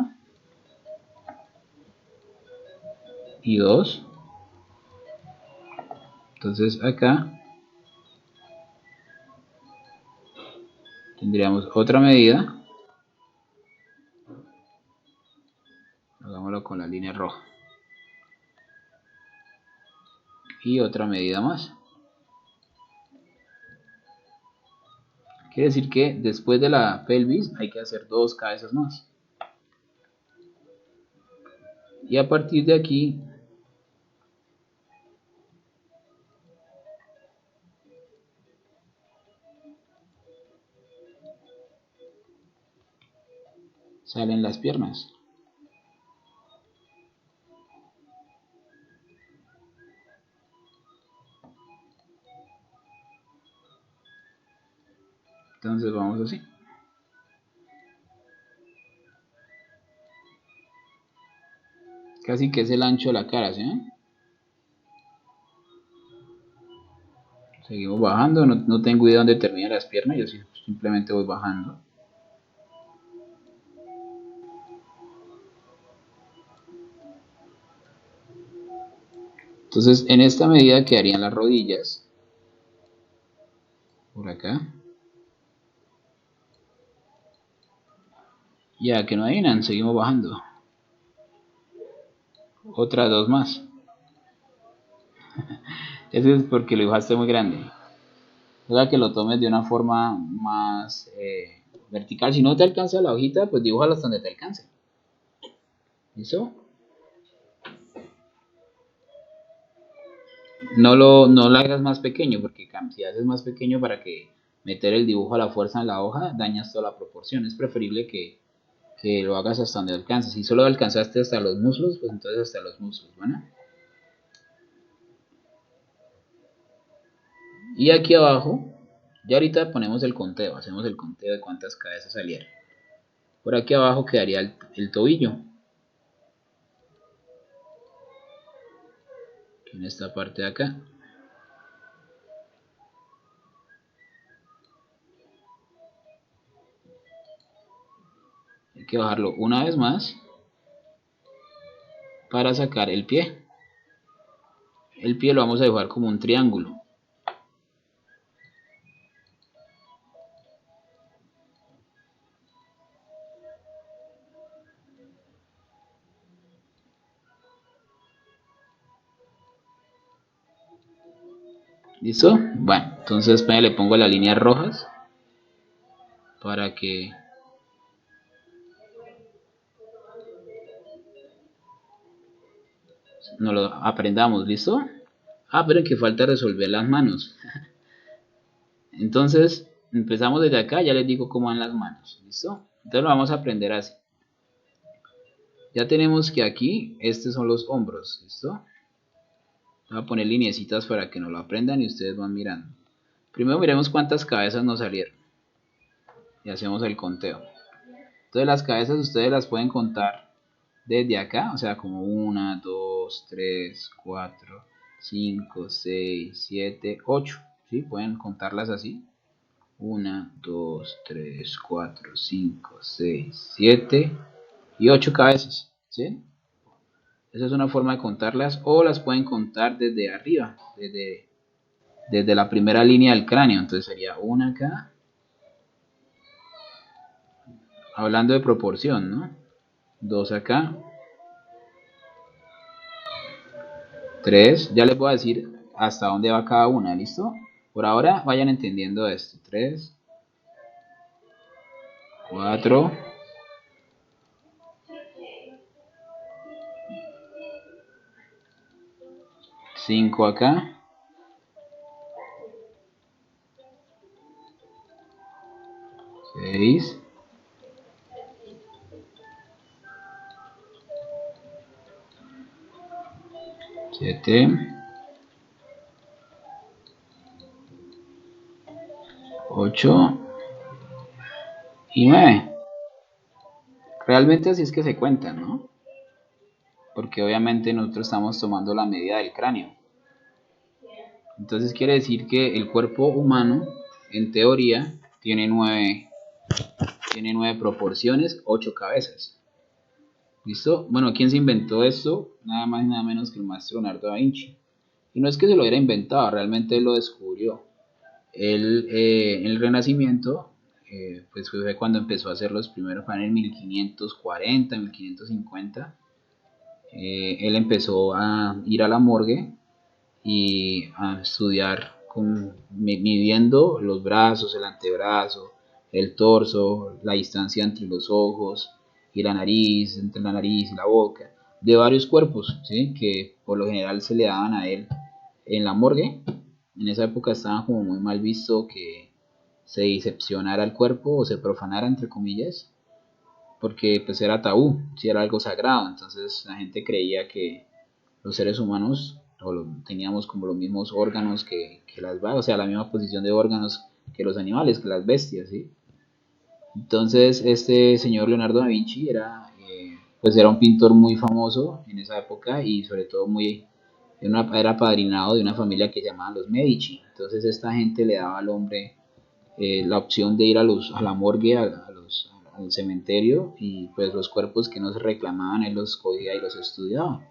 Y dos. Entonces acá tendríamos otra medida. Hagámoslo con la línea roja. Y otra medida más. Quiere decir que después de la pelvis hay que hacer dos cabezas más. Y a partir de aquí salen las piernas. Entonces vamos así. Casi que es el ancho de la cara, ¿sí? Seguimos bajando, no tengo idea dónde terminan las piernas, yo simplemente voy bajando. Entonces en esta medida quedarían las rodillas. Por acá. Ya que no adivinan, seguimos bajando. Otras dos más. Eso es porque lo dibujaste muy grande. O sea que lo tomes de una forma más vertical. Si no te alcanza la hojita, pues dibújalo hasta donde te alcance. ¿Listo? No lo hagas más pequeño, porque si haces más pequeño para que meter el dibujo a la fuerza en la hoja, dañas toda la proporción. Es preferible que lo hagas hasta donde alcances. Si solo alcanzaste hasta los muslos, pues entonces hasta los muslos, ¿bueno? Y aquí abajo, ya ahorita ponemos el conteo, hacemos el conteo de cuántas cabezas salieron. Por aquí abajo quedaría el tobillo, en esta parte de acá. Hay que bajarlo una vez más para sacar el pie. El pie lo vamos a dibujar como un triángulo. ¿Listo? Bueno, entonces le pongo las líneas rojas para que nos lo aprendamos. ¿Listo? Ah, pero que falta resolver las manos. Entonces, empezamos desde acá, ya les digo cómo van las manos, ¿listo? Entonces lo vamos a aprender así. Ya tenemos que aquí, estos son los hombros, ¿listo? Voy a poner lineecitas para que no lo aprendan y ustedes van mirando. Primero miremos cuántas cabezas nos salieron. Y hacemos el conteo. Entonces las cabezas ustedes las pueden contar desde acá, o sea, como 1, 2, 3, 4, 5, 6, 7, 8. ¿Sí? Pueden contarlas así. 1, 2, 3, 4, 5, 6, 7 y 8 cabezas. ¿Sí? Esa es una forma de contarlas, o las pueden contar desde arriba, desde la primera línea del cráneo. Entonces sería una acá, hablando de proporción, ¿no? 2 acá, 3, ya les voy a decir hasta dónde va cada una, ¿listo? Por ahora vayan entendiendo esto. 3, 4, 5 acá, 6, 7, 8 y 9. Realmente así es que se cuentan, ¿no? Porque obviamente nosotros estamos tomando la medida del cráneo. Entonces quiere decir que el cuerpo humano, en teoría, tiene 9 proporciones, 8 cabezas. ¿Listo? Bueno, ¿quién se inventó esto? Nada más y nada menos que el maestro Leonardo da Vinci. Y no es que se lo hubiera inventado, realmente él lo descubrió. Él, en el Renacimiento, pues fue cuando empezó a hacer los primeros, fue en el 1540, 1550. Él empezó a ir a la morgue y a estudiar midiendo los brazos, el antebrazo, el torso, la distancia entre los ojos y la nariz, entre la nariz y la boca, de varios cuerpos, ¿sí? Que por lo general se le daban a él en la morgue. En esa época estaba como muy mal visto que se diseccionara el cuerpo o se profanara, entre comillas, porque pues era tabú, si era algo sagrado. Entonces la gente creía que los seres humanos teníamos como los mismos órganos que las vacas, o sea, la misma posición de órganos que los animales, que las bestias, ¿sí? Entonces este señor Leonardo da Vinci pues era un pintor muy famoso en esa época y sobre todo era padrinado de una familia que se llamaban los Medici. Entonces esta gente le daba al hombre la opción de ir a la morgue, al cementerio, y pues los cuerpos que no se reclamaban él los cogía y los estudiaba.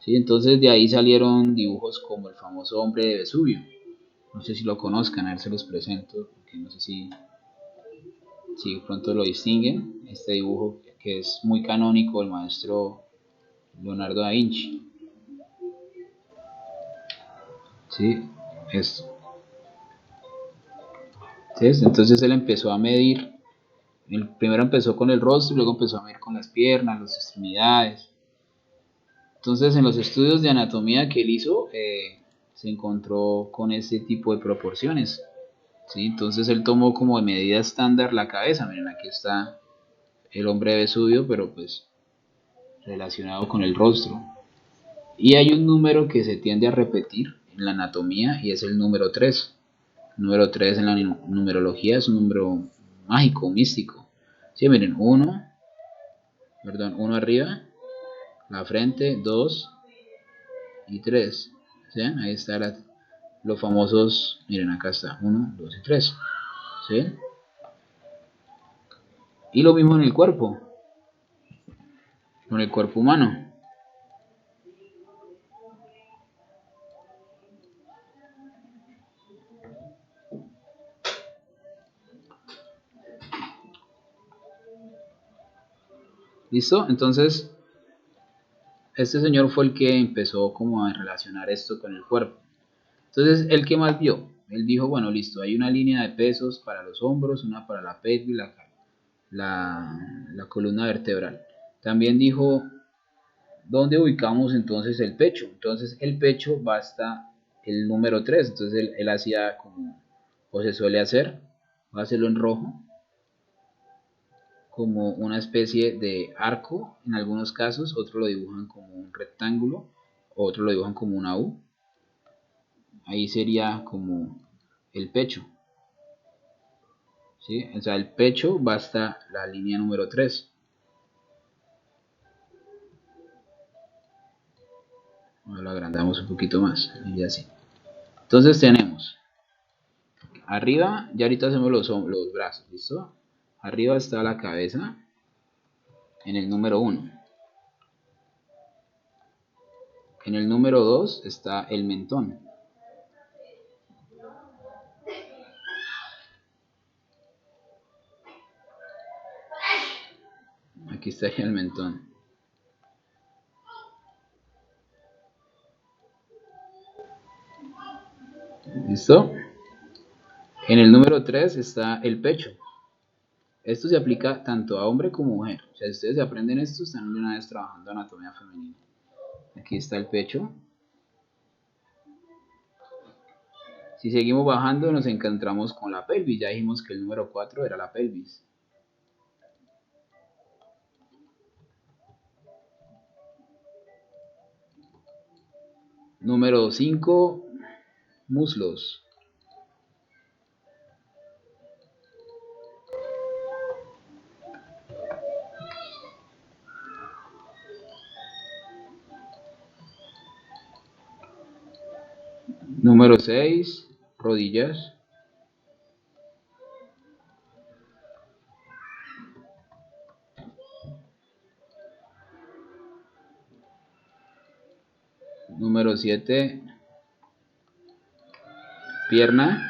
¿Sí? Entonces de ahí salieron dibujos como el famoso hombre de Vesubio. No sé si lo conozcan, a ver se los presento, porque no sé si pronto lo distinguen. Este dibujo que es muy canónico, el maestro Leonardo da Vinci. ¿Sí? Esto. ¿Sí? Entonces él empezó a medir. Primero empezó con el rostro, luego empezó a medir con las piernas, las extremidades. Entonces en los estudios de anatomía que él hizo, se encontró con ese tipo de proporciones. ¿Sí? Entonces él tomó como de medida estándar la cabeza. Miren, aquí está el hombre de Vesubio, pero pues relacionado con el rostro. Y hay un número que se tiende a repetir en la anatomía y es el número 3. El número 3 en la numerología es un número mágico, místico. Sí, miren, uno arriba, la frente, 2 y 3. ¿Sí? Ahí está los famosos, miren, acá está, 1, 2 y 3. ¿Sí? Y lo mismo en el cuerpo, con el cuerpo humano. ¿Listo? Entonces, este señor fue el que empezó como a relacionar esto con el cuerpo. Entonces, ¿el que más vio? Él dijo, bueno, listo, hay una línea de pesos para los hombros, una para la pelvis, la columna vertebral. También dijo, ¿dónde ubicamos entonces el pecho? Entonces, el pecho va hasta el número 3. Entonces, él hacía como o se suele hacer, voy a hacerlo en rojo, como una especie de arco en algunos casos, otros lo dibujan como un rectángulo, otros lo dibujan como una U. Ahí sería como el pecho, ¿sí? O sea, el pecho va hasta la línea número 3. Ahora lo agrandamos un poquito más, y así. Entonces tenemos arriba, ya ahorita hacemos los brazos, ¿listo? Arriba está la cabeza en el número 1. En el número 2 está el mentón. Aquí estaría el mentón. ¿Listo? En el número 3 está el pecho. Esto se aplica tanto a hombre como mujer. O sea, si ustedes aprenden esto, están una vez trabajando anatomía femenina. Aquí está el pecho. Si seguimos bajando, nos encontramos con la pelvis. Ya dijimos que el número 4 era la pelvis. Número 5, muslos. Número 6, rodillas. Número 7, pierna.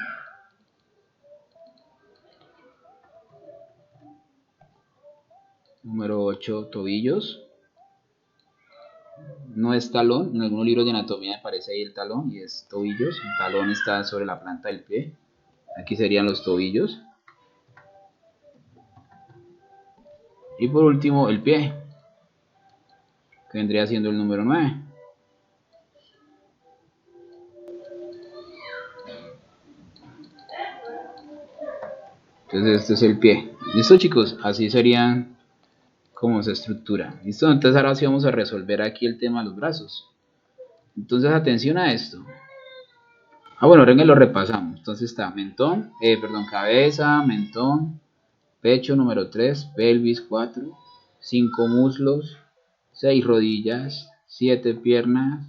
Número 8, tobillos. No es talón, en algunos libros de anatomía aparece ahí el talón y es tobillos. El talón está sobre la planta del pie. Aquí serían los tobillos. Y por último, el pie, que vendría siendo el número 9. Entonces este es el pie. ¿Listo, chicos? Así serían como se estructura. ¿Listo? Entonces ahora sí vamos a resolver aquí el tema de los brazos. Entonces atención a esto. Bueno, venga, lo repasamos. Entonces está mentón, cabeza, mentón, pecho número 3, pelvis 4, 5 muslos, 6 rodillas, 7 piernas,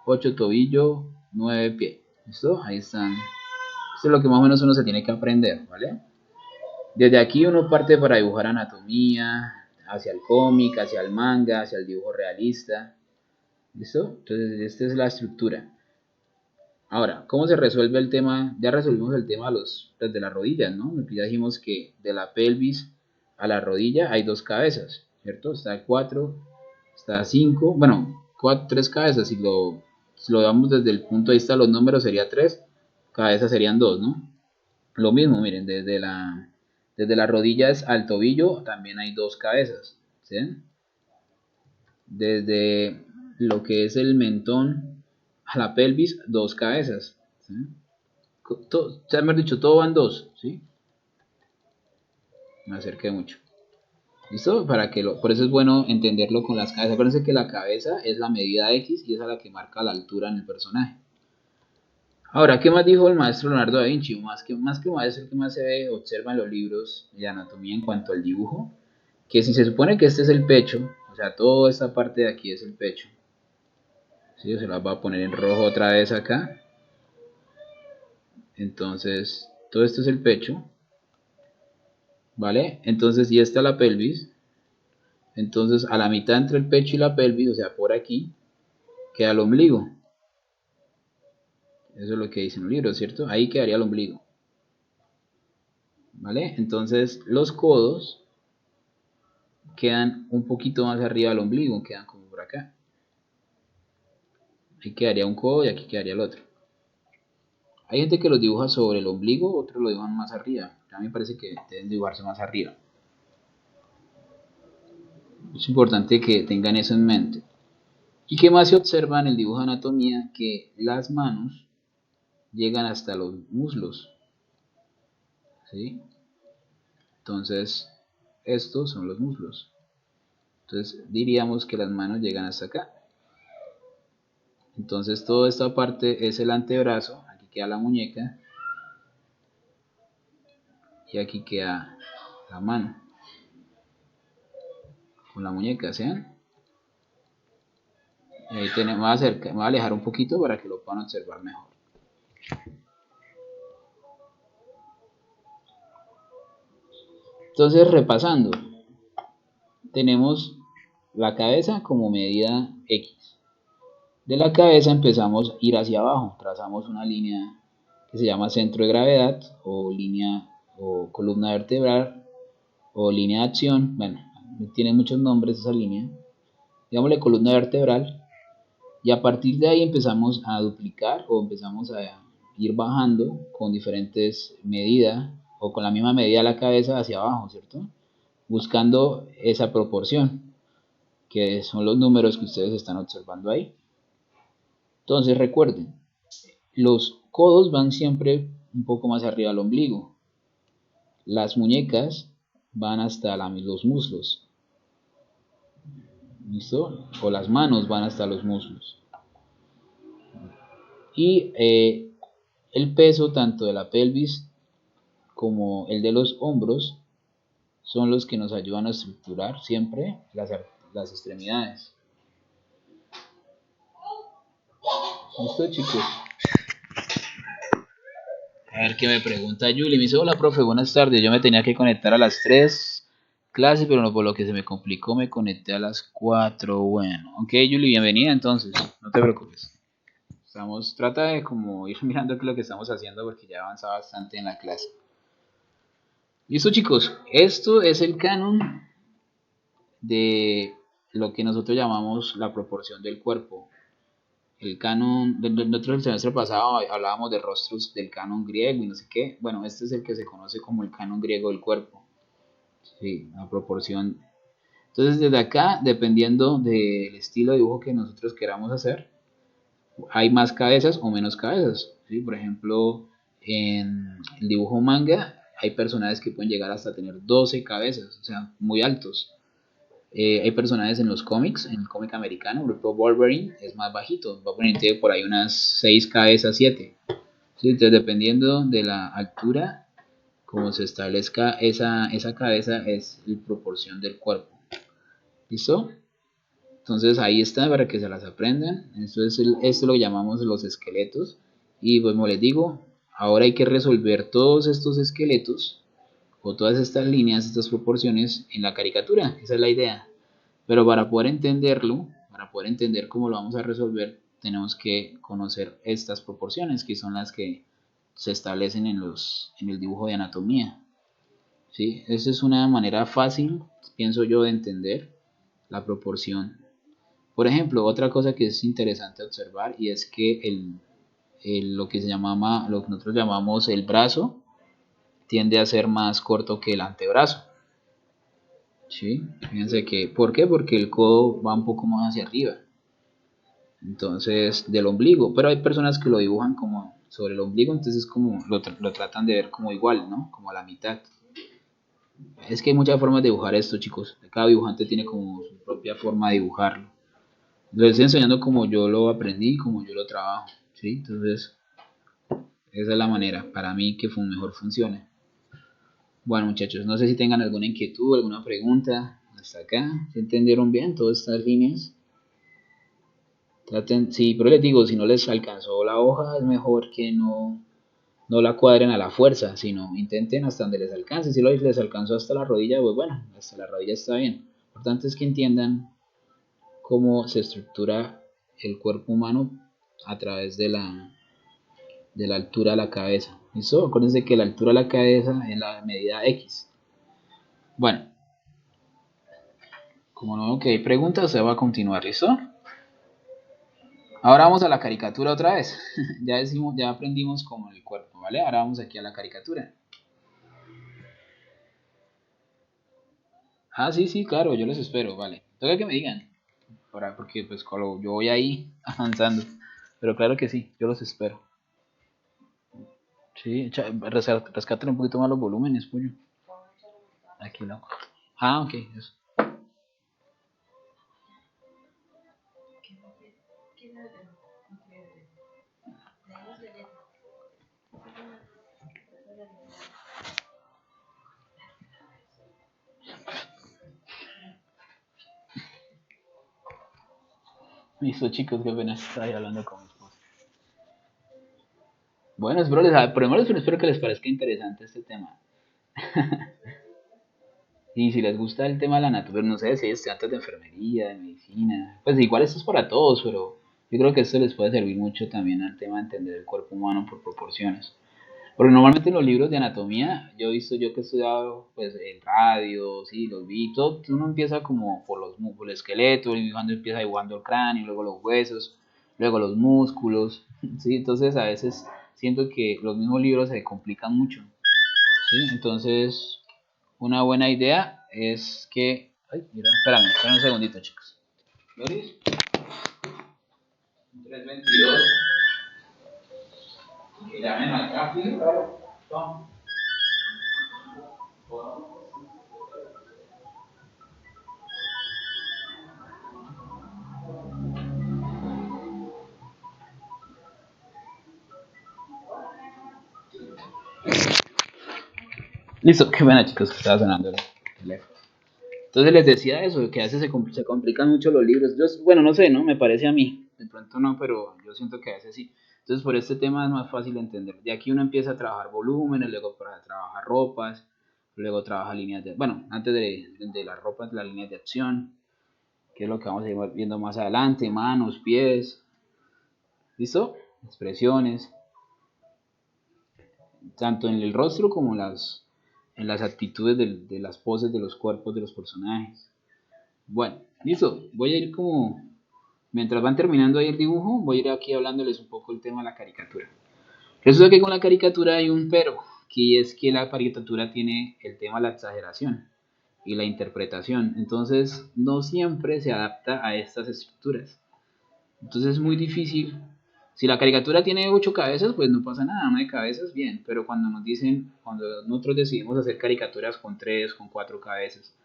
8 tobillo, 9 pie. ¿Listo? Ahí están. Esto es lo que más o menos uno se tiene que aprender, ¿vale? Desde aquí uno parte para dibujar anatomía, hacia el cómic, hacia el manga, hacia el dibujo realista. ¿Listo? Entonces esta es la estructura. Ahora, ¿cómo se resuelve el tema? Ya resolvimos el tema de las rodillas, ¿no? Porque ya dijimos que de la pelvis a la rodilla hay dos cabezas, ¿cierto? Está 4, está 5, bueno, 3 cabezas. Si lo damos desde el punto de vista de los números sería 3, cabezas serían 2, ¿no? Lo mismo, miren, desde las rodillas al tobillo también hay dos cabezas, ¿sí? Desde lo que es el mentón a la pelvis, dos cabezas, ¿sí? O sea, mejor dicho, todo van dos, ¿sí? Me acerqué mucho. ¿Listo? Por eso es bueno entenderlo con las cabezas. Acuérdense que la cabeza es la medida X y esa es la que marca la altura en el personaje. Ahora, ¿qué más dijo el maestro Leonardo da Vinci? Más que maestro, que más se ve, observa en los libros de anatomía en cuanto al dibujo, que si se supone que este es el pecho, o sea, toda esta parte de aquí es el pecho, ¿sí? Se las va a poner en rojo otra vez acá. Entonces, todo esto es el pecho, ¿vale? Entonces, y esta la pelvis. Entonces, a la mitad entre el pecho y la pelvis, o sea, por aquí, queda el ombligo. Eso es lo que dice en el libro, ¿cierto? Ahí quedaría el ombligo, ¿vale? Entonces, los codos quedan un poquito más arriba del ombligo, quedan como por acá. Ahí quedaría un codo y aquí quedaría el otro. Hay gente que los dibuja sobre el ombligo, otros lo dibujan más arriba. A mí me parece que deben dibujarse más arriba. Es importante que tengan eso en mente. ¿Y qué más se observa en el dibujo de anatomía? Que las manos llegan hasta los muslos. ¿sí? Entonces, estos son los muslos. Entonces, diríamos que las manos llegan hasta acá. Entonces, toda esta parte es el antebrazo. Aquí queda la muñeca. Y aquí queda la mano. Con la muñeca, ¿sean? Y ahí tenemos, me voy a alejar un poquito para que lo puedan observar mejor. Entonces, repasando, tenemos la cabeza como medida X. De la cabeza empezamos a ir hacia abajo, trazamos una línea que se llama centro de gravedad o línea o columna vertebral o línea de acción. Bueno, tiene muchos nombres esa línea. Digámosle columna vertebral. Y a partir de ahí empezamos a duplicar o empezamos a ir bajando con diferentes medidas o con la misma medida de la cabeza hacia abajo, ¿cierto? Buscando esa proporción, que son los números que ustedes están observando ahí. Entonces recuerden, los codos van siempre un poco más arriba del ombligo. Las muñecas van hasta los muslos. ¿Listo? O las manos van hasta los muslos. Y el peso tanto de la pelvis como el de los hombros son los que nos ayudan a estructurar siempre las extremidades. ¿Listo, chicos? A ver qué me pregunta Julie. Me dice, hola, profe, buenas tardes. Yo me tenía que conectar a las 3 clases, pero no, por lo que se me complicó me conecté a las 4. Bueno, ok, Julie, bienvenida entonces. No te preocupes. Trata de como ir mirando qué es lo que estamos haciendo porque ya avanza bastante en la clase. Listo, chicos. Esto es el canon de lo que nosotros llamamos la proporción del cuerpo. El canon, nosotros el semestre pasado hablábamos de rostros del canon griego y no sé qué. Bueno, este es el que se conoce como el canon griego del cuerpo. Sí, la proporción. Entonces, desde acá, dependiendo del estilo de dibujo que nosotros queramos hacer, hay más cabezas o menos cabezas. ¿Sí? Por ejemplo, en el dibujo manga hay personajes que pueden llegar hasta tener 12 cabezas, o sea, muy altos. Hay personajes en los cómics, en el cómic americano, por ejemplo Wolverine es más bajito, Wolverine tiene por ahí unas 6 cabezas, 7. ¿Sí? Entonces dependiendo de la altura, como se establezca esa cabeza es la proporción del cuerpo. ¿Listo? Entonces ahí está para que se las aprendan. Esto lo llamamos los esqueletos. Y pues como les digo, ahora hay que resolver todos estos esqueletos o todas estas líneas, estas proporciones en la caricatura. Esa es la idea. Pero para poder entenderlo, para poder entender cómo lo vamos a resolver, tenemos que conocer estas proporciones, que son las que se establecen en el dibujo de anatomía. ¿Sí? Esa es una manera fácil, pienso yo, de entender la proporción. Por ejemplo, otra cosa que es interesante observar y es que lo que lo que nosotros llamamos el brazo tiende a ser más corto que el antebrazo. ¿Sí? Fíjense que, ¿por qué? Porque el codo va un poco más hacia arriba. Entonces, del ombligo. Pero hay personas que lo dibujan como sobre el ombligo, entonces como lo tratan de ver como igual, ¿no? Como a la mitad. Es que hay muchas formas de dibujar esto, chicos. Cada dibujante tiene como su propia forma de dibujarlo. Les estoy enseñando como yo lo aprendí, como yo lo trabajo, ¿sí? Entonces, esa es la manera para mí que mejor funcione. Bueno, muchachos, no sé si tengan alguna inquietud, alguna pregunta hasta acá. ¿Se entendieron bien todas estas líneas? Traten, sí, pero les digo, si no les alcanzó la hoja, es mejor que no la cuadren a la fuerza, sino intenten hasta donde les alcance. Si les alcanzó hasta la rodilla, pues bueno, hasta la rodilla está bien. Lo importante es que entiendan cómo se estructura el cuerpo humano a través de la altura de la cabeza. ¿Listo? Acuérdense que la altura de la cabeza es la medida X. Bueno, como no que hay preguntas, se va a continuar, ¿listo? Ahora vamos a la caricatura otra vez. Ya aprendimos como el cuerpo, ¿vale? Ahora vamos aquí a la caricatura. Ah, sí, sí, claro, yo los espero, vale. Toca que me digan, porque pues yo voy ahí avanzando. Pero claro que sí, yo los espero. Sí, rescátale un poquito más los volúmenes, pollo. Aquí no. Ah, ok, eso. Listo, chicos, qué pena estar ahí hablando con mi esposa. Bueno, espero que les parezca interesante este tema. Y si les gusta el tema de la naturaleza, no sé si hay estudiantes de enfermería, de medicina, pues igual esto es para todos, pero yo creo que esto les puede servir mucho también al tema de entender el cuerpo humano por proporciones. Porque normalmente en los libros de anatomía, yo he visto, yo que he estudiado pues en radio, sí, los vi, todo, uno empieza como por el esqueleto, y cuando empieza dibujando el cráneo, luego los huesos, luego los músculos, sí, entonces a veces siento que los mismos libros se complican mucho, sí, entonces una buena idea es que, ay, mira, espérame un segundito, chicos. ¿Loris? 322, que llamen acá, ¿sí? Toma. Listo, qué buena, chicos, que estaba sonando el teléfono. Entonces les decía eso, que a veces se complican mucho los libros. Yo, bueno, no sé, ¿no? Me parece a mí. De pronto no, pero yo siento que a veces sí. Entonces por este tema es más fácil entender. De aquí uno empieza a trabajar volúmenes, luego para trabajar ropas, luego trabaja líneas de... Bueno, antes de las ropas, las líneas de acción, que es lo que vamos a ir viendo más adelante, manos, pies, ¿listo? Expresiones, tanto en el rostro como en las actitudes de las poses de los cuerpos de los personajes. Bueno, listo. Voy a ir como, mientras van terminando ahí el dibujo, voy a ir aquí hablándoles un poco el tema de la caricatura. Resulta que con la caricatura hay un pero, que es que la caricatura tiene el tema de la exageración y la interpretación. Entonces, no siempre se adapta a estas estructuras. Entonces es muy difícil. Si la caricatura tiene 8 cabezas, pues no pasa nada, no hay cabezas, bien. Pero cuando nos dicen, cuando nosotros decidimos hacer caricaturas con 3, con 4 cabezas,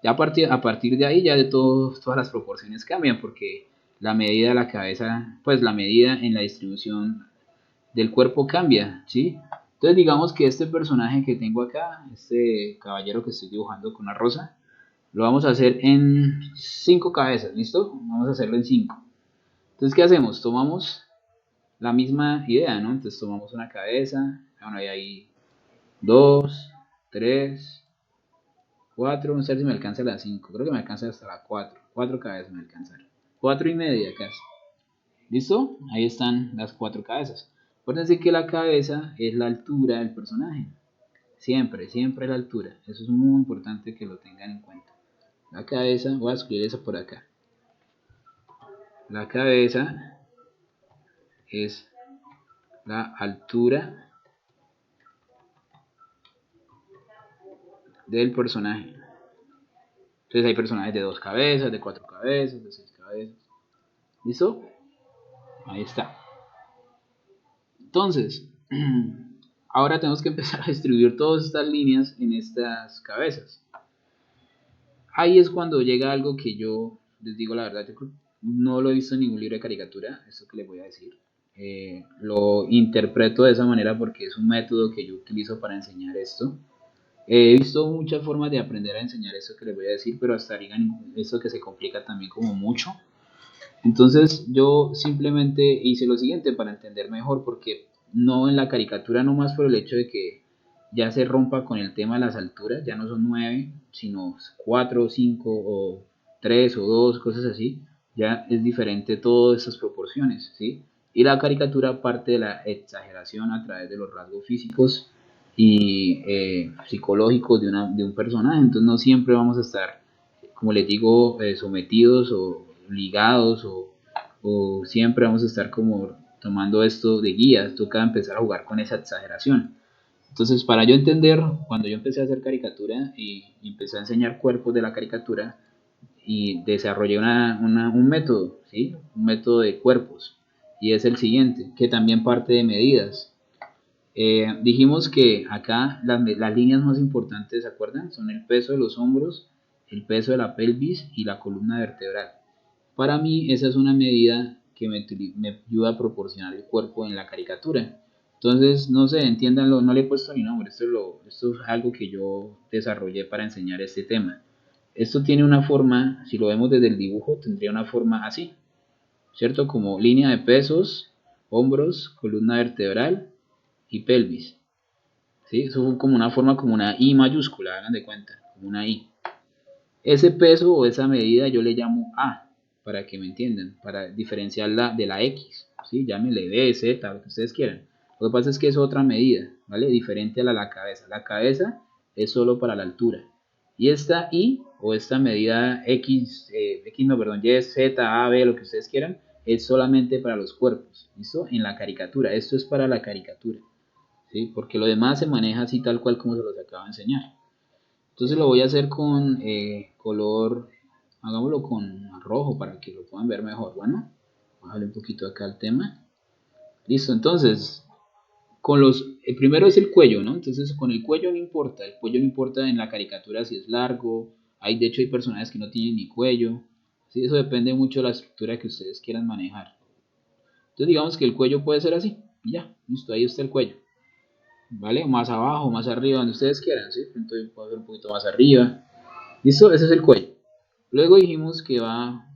ya a partir de ahí ya todas las proporciones cambian porque la medida de la cabeza, pues la medida en la distribución del cuerpo cambia, ¿sí? Entonces digamos que este personaje que tengo acá, este caballero que estoy dibujando con una rosa, lo vamos a hacer en 5 cabezas, ¿listo? Vamos a hacerlo en 5. Entonces, ¿qué hacemos? Tomamos la misma idea, ¿no? Entonces tomamos una cabeza, bueno, hay ahí 2, 3, 4, vamos a ver si me alcanza las 5. Creo que me alcanza hasta la 4. 4 cabezas me alcanzaron. 4 y media casi. ¿Listo? Ahí están las 4 cabezas. Acuérdense que la cabeza es la altura del personaje. Siempre, siempre la altura. Eso es muy importante que lo tengan en cuenta. La cabeza, voy a escribir eso por acá. La cabeza es la altura del personaje. Entonces hay personajes de 2 cabezas, de 4 cabezas, de 6 cabezas. ¿Listo? Ahí está. Entonces, ahora tenemos que empezar a distribuir todas estas líneas en estas cabezas. Ahí es cuando llega algo que yo les digo la verdad, yo no lo he visto en ningún libro de caricatura, esto que les voy a decir. Lo interpreto de esa manera porque es un método que yo utilizo para enseñar esto. He visto muchas formas de aprender a enseñar esto que les voy a decir, pero hasta digan esto que se complica también como mucho. Entonces yo simplemente hice lo siguiente para entender mejor, porque no en la caricatura nomás por el hecho de que ya se rompa con el tema de las alturas, ya no son 9, sino 4, 5 o 3 o 2, cosas así, ya es diferente todas esas proporciones, ¿sí? Y la caricatura parte de la exageración a través de los rasgos físicos y psicológicos de un personaje, entonces no siempre vamos a estar, como les digo, sometidos o ligados o siempre vamos a estar como tomando esto de guías, toca empezar a jugar con esa exageración. Entonces, para yo entender, cuando yo empecé a hacer caricatura y empecé a enseñar cuerpos de la caricatura y desarrollé un método, ¿sí? Un método de cuerpos y es el siguiente, que también parte de medidas. Dijimos que acá las líneas más importantes, ¿se acuerdan? Son el peso de los hombros, el peso de la pelvis y la columna vertebral. Para mí esa es una medida que me ayuda a proporcionar el cuerpo en la caricatura. Entonces, no sé, entiéndanlo, no le he puesto ni nombre, esto es algo que yo desarrollé para enseñar este tema. Esto tiene una forma, si lo vemos desde el dibujo, tendría una forma así, ¿cierto? Como línea de pesos, hombros, columna vertebral y pelvis. ¿Sí? Eso es como una forma, como una I mayúscula, hagan de cuenta, como una I. Ese peso o esa medida yo le llamo A, para que me entiendan, para diferenciarla de la X, ¿sí? Llámenle B, Z, lo que ustedes quieran. Lo que pasa es que es otra medida, ¿vale? Diferente a la cabeza. La cabeza es solo para la altura. Y esta I, o esta medida X, X no, perdón, Y, Z, A, B, lo que ustedes quieran, es solamente para los cuerpos, ¿listo? En la caricatura, esto es para la caricatura, ¿sí? Porque lo demás se maneja así tal cual como se los acabo de enseñar. Entonces lo voy a hacer con color, hagámoslo con rojo para que lo puedan ver mejor. Bueno, bájale un poquito acá el tema. Listo, entonces, el primero es el cuello, ¿no? Entonces con el cuello no importa en la caricatura si es largo, de hecho hay personajes que no tienen ni cuello, ¿sí? Eso depende mucho de la estructura que ustedes quieran manejar. Entonces digamos que el cuello puede ser así, y ya, listo, ahí está el cuello. ¿Vale? Más abajo, más arriba, donde ustedes quieran, ¿sí? Entonces puedo hacer un poquito más arriba. ¿Listo? Ese es el cuello. Luego dijimos que va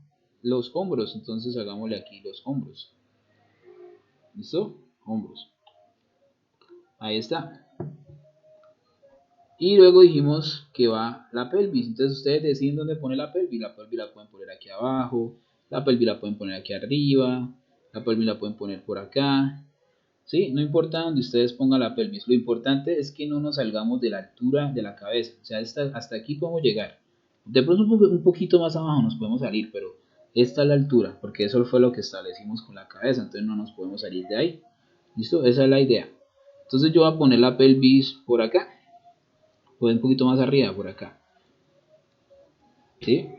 los hombros, entonces hagámosle aquí los hombros. ¿Listo? Hombros. Ahí está. Y luego dijimos que va la pelvis. Entonces ustedes deciden dónde poner la pelvis. La pelvis la pueden poner aquí abajo, la pelvis la pueden poner aquí arriba, la pelvis la pueden poner por acá. ¿Sí? No importa donde ustedes pongan la pelvis. Lo importante es que no nos salgamos de la altura de la cabeza. O sea, hasta aquí podemos llegar. De pronto un poquito más abajo nos podemos salir, pero esta es la altura, porque eso fue lo que establecimos con la cabeza. Entonces no nos podemos salir de ahí. ¿Listo? Esa es la idea. Entonces yo voy a poner la pelvis por acá. Pues un poquito más arriba, por acá. ¿Sí?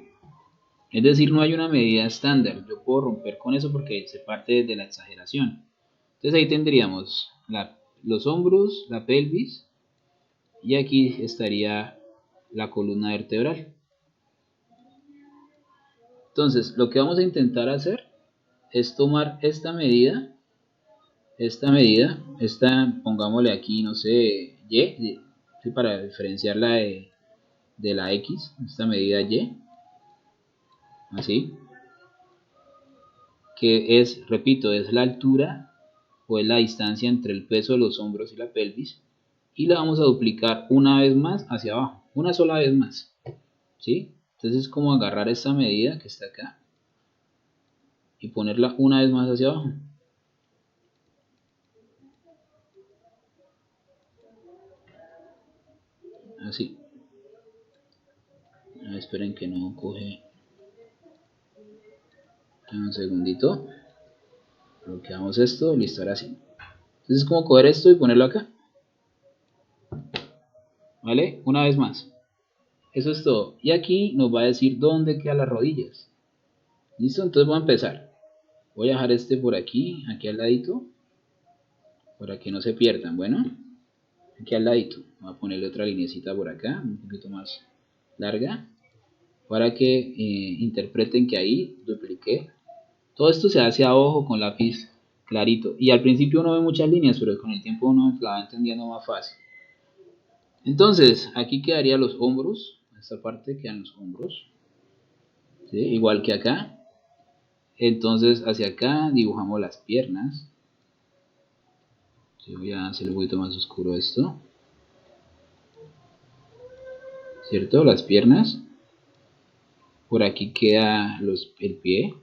Es decir, no hay una medida estándar. Yo puedo romper con eso porque se parte de la exageración. Entonces ahí tendríamos los hombros, la pelvis, y aquí estaría la columna vertebral. Entonces, lo que vamos a intentar hacer es tomar pongámosle aquí, no sé, Y, ¿sí? Para diferenciarla de la X, esta medida Y, así, que es, repito, es la altura o es la distancia entre el peso de los hombros y la pelvis, y la vamos a duplicar una vez más hacia abajo, una sola vez más, ¿sí? Entonces es como agarrar esta medida que está acá y ponerla una vez más hacia abajo. Así. Esperen que no coge. Un segundito. Bloqueamos esto. Listo, ahora sí. Entonces es como coger esto y ponerlo acá. ¿Vale? Una vez más. Eso es todo. Y aquí nos va a decir dónde quedan las rodillas. ¿Listo? Entonces voy a empezar. Voy a dejar este por aquí al ladito, para que no se pierdan. Bueno, aquí al ladito. Voy a ponerle otra linecita por acá, un poquito más larga, para que interpreten que ahí dupliqué. Todo esto se hace a ojo con lápiz clarito. Y al principio uno ve muchas líneas, pero con el tiempo uno la va entendiendo más fácil. Entonces, aquí quedarían los hombros. Esta parte quedan los hombros. ¿Sí? Igual que acá. Entonces, hacia acá dibujamos las piernas. Sí, voy a hacer un poquito más oscuro esto. ¿Cierto? Las piernas. Por aquí queda el pie.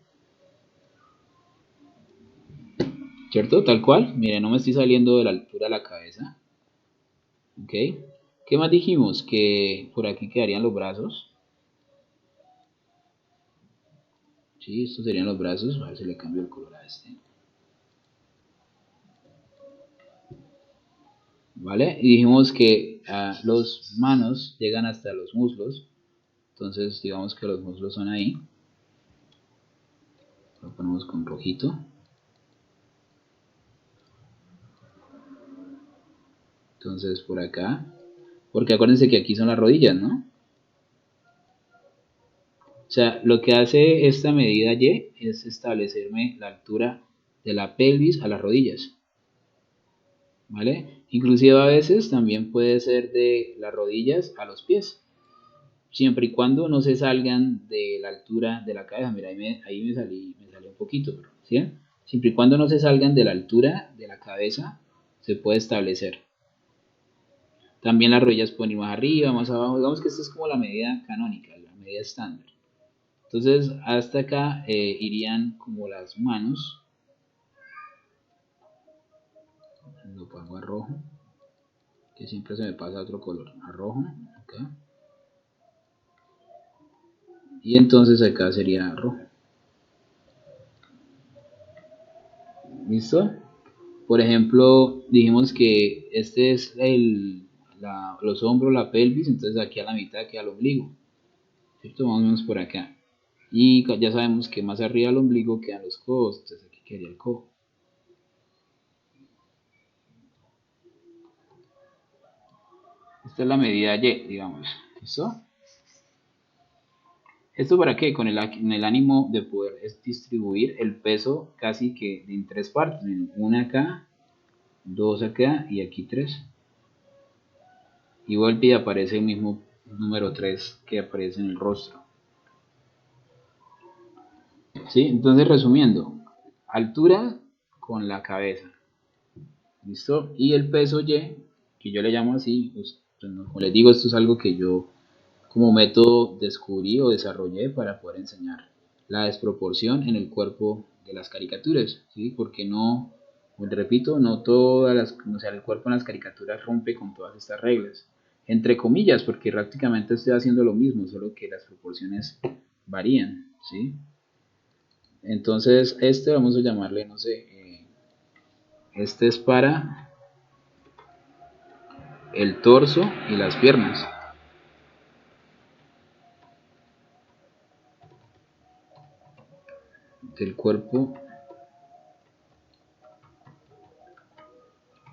¿Cierto? Tal cual. Miren, no me estoy saliendo de la altura de la cabeza. ¿Ok? ¿Qué más dijimos? Que por aquí quedarían los brazos. Sí, estos serían los brazos. A ver si le cambio el color a este. ¿Vale? Y dijimos que los manos llegan hasta los muslos. Entonces, digamos que los muslos son ahí. Lo ponemos con rojito. Entonces por acá, porque acuérdense que aquí son las rodillas, ¿no? O sea, lo que hace esta medida Y es establecerme la altura de la pelvis a las rodillas, ¿vale? Inclusive a veces también puede ser de las rodillas a los pies, siempre y cuando no se salgan de la altura de la cabeza. Mira, ahí me salí un poquito, pero, ¿sí? Siempre y cuando no se salgan de la altura de la cabeza, se puede establecer. También las rodillas pueden ir más arriba, más abajo. Digamos que esta es como la medida canónica, la medida estándar. Entonces, hasta acá irían como las manos. Lo pongo a rojo, que siempre se me pasa otro color. A rojo, acá. Y entonces acá sería rojo. ¿Listo? Por ejemplo, dijimos que este es los hombros, la pelvis, entonces aquí a la mitad queda el ombligo, ¿cierto? Más o menos por acá. Y ya sabemos que más arriba del ombligo quedan los codos, entonces aquí quedaría el codo. Esta es la medida Y, digamos. ¿Listo? ¿Esto para qué? Con el ánimo de poder distribuir el peso casi que en tres partes. Una acá, dos acá y aquí tres. Y vuelve y aparece el mismo número 3 que aparece en el rostro. ¿Sí? Entonces, resumiendo, altura con la cabeza. ¿Listo? Y el peso Y, que yo le llamo así, pues, como les digo, esto es algo que yo como método descubrí o desarrollé para poder enseñar la desproporción en el cuerpo de las caricaturas, ¿sí? Porque no, como te repito, no todas las, o sea, el cuerpo en las caricaturas rompe con todas estas reglas, entre comillas, porque prácticamente estoy haciendo lo mismo, solo que las proporciones varían, ¿sí? Entonces, este vamos a llamarle, no sé, este es para el torso y las piernas del cuerpo.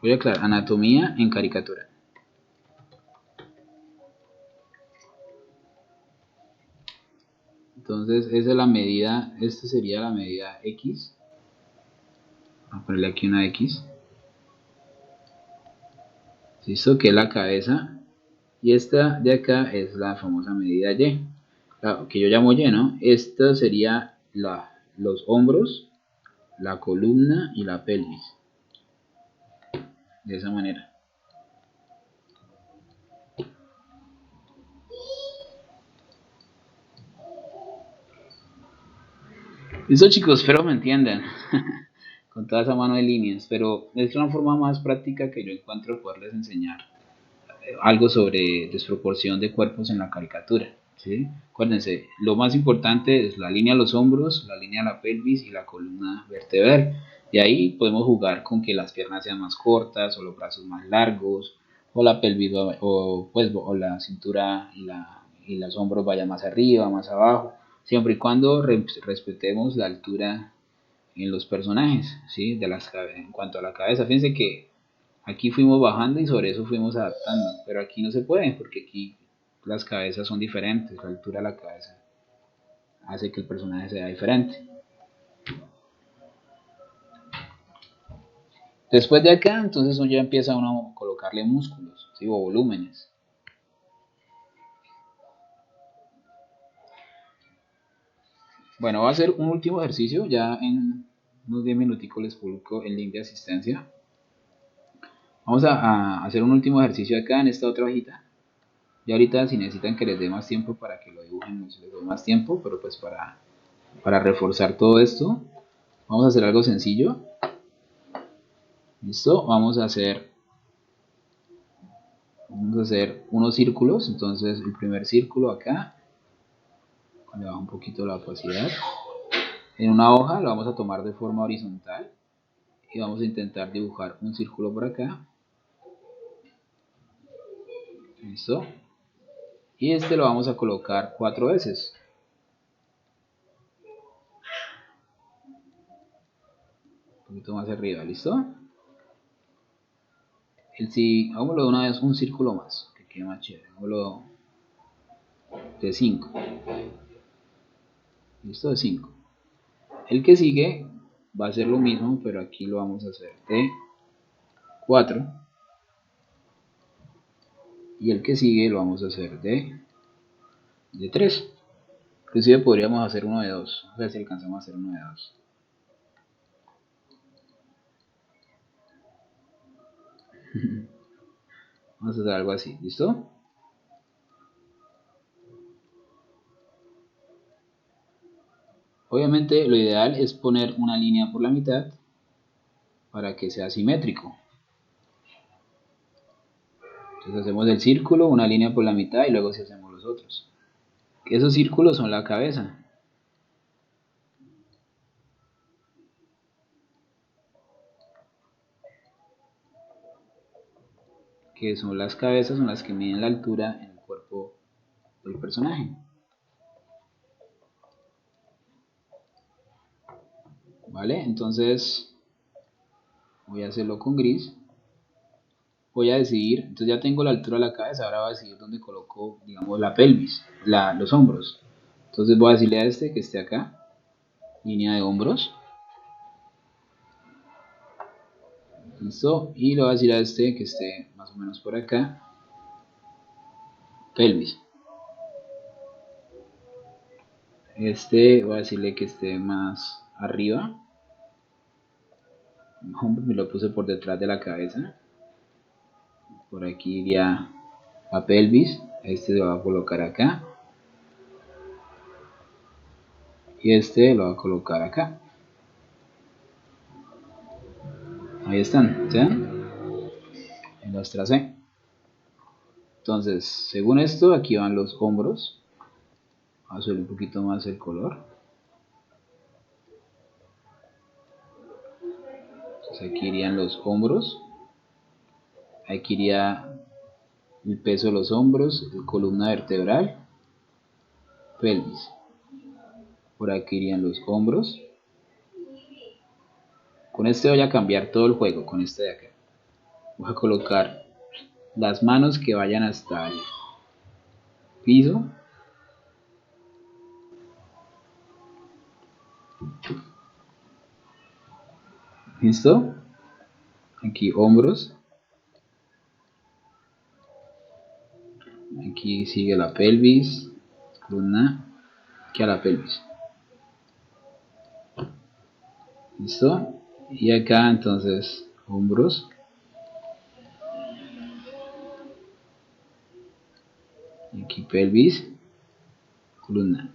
Voy a aclarar, anatomía en caricatura. Entonces, esa es la medida, esta sería la medida X. Vamos a ponerle aquí una X. ¿Listo? Que es la cabeza. Y esta de acá es la famosa medida Y. Que yo llamo Y, ¿no? Esta sería los hombros, la columna y la pelvis. De esa manera. Listo, chicos, espero me entiendan. Con toda esa mano de líneas. Pero es una forma más práctica que yo encuentro de poderles enseñar algo sobre desproporción de cuerpos en la caricatura. ¿Sí? Acuérdense, lo más importante es la línea de los hombros, la línea de la pelvis y la columna vertebral. De ahí podemos jugar con que las piernas sean más cortas o los brazos más largos o la pelvis o la cintura y los hombros vayan más arriba, más abajo, siempre y cuando respetemos la altura en los personajes, ¿sí? En cuanto a la cabeza, fíjense que aquí fuimos bajando y sobre eso fuimos adaptando, pero aquí no se puede porque aquí las cabezas son diferentes, la altura de la cabeza hace que el personaje sea diferente. Después de acá, entonces uno ya empieza uno a colocarle músculos, ¿sí? O volúmenes. Bueno, voy a hacer un último ejercicio, ya en unos 10 minuticos les publico el link de asistencia. Vamos a hacer un último ejercicio acá en esta otra hojita. Y ahorita si necesitan que les dé más tiempo para que lo dibujen, les doy más tiempo, pero pues para reforzar todo esto, vamos a hacer algo sencillo. ¿Listo? Vamos a hacer unos círculos. Entonces el primer círculo acá, le bajo un poquito la opacidad. En una hoja lo vamos a tomar de forma horizontal y vamos a intentar dibujar un círculo por acá. ¿Listo? Y este lo vamos a colocar 4 veces. Un poquito más arriba, ¿listo? hagámoslo de una vez un círculo más, que quede más chévere. Hagámoslo de 5. Listo, de 5. El que sigue va a ser lo mismo, pero aquí lo vamos a hacer de 4. Y el que sigue lo vamos a hacer de 3. Inclusive podríamos hacer uno de 2. A ver si alcanzamos a hacer uno de 2. Vamos a hacer algo así, ¿listo? Obviamente lo ideal es poner una línea por la mitad para que sea simétrico. Entonces hacemos el círculo, una línea por la mitad y luego si hacemos los otros. Esos círculos son la cabeza. Que son las cabezas, son las que miden la altura en el cuerpo del personaje. ¿Vale? Entonces voy a hacerlo con gris. Voy a decidir, entonces ya tengo la altura de la cabeza, ahora voy a decidir dónde coloco, digamos, la pelvis, los hombros. Entonces voy a decirle a este que esté acá, línea de hombros. Listo, y le voy a decir a este que esté más o menos por acá, pelvis. Este voy a decirle que esté más arriba. Me lo puse por detrás de la cabeza. Por aquí iría a pelvis. Este lo voy a colocar acá. Y este lo voy a colocar acá. Ahí están, ¿ven? Y los tracé. Entonces, según esto, aquí van los hombros. Voy a subir un poquito más el color. Entonces aquí irían los hombros. Aquí iría el peso de los hombros, la columna vertebral, pelvis. Por aquí irían los hombros. Con este voy a cambiar todo el juego, con este de acá. Voy a colocar las manos que vayan hasta el piso. ¿Listo? Aquí hombros. Aquí sigue la pelvis. Columna. Aquí a la pelvis. ¿Listo? Y acá entonces hombros. Y aquí pelvis. Columna.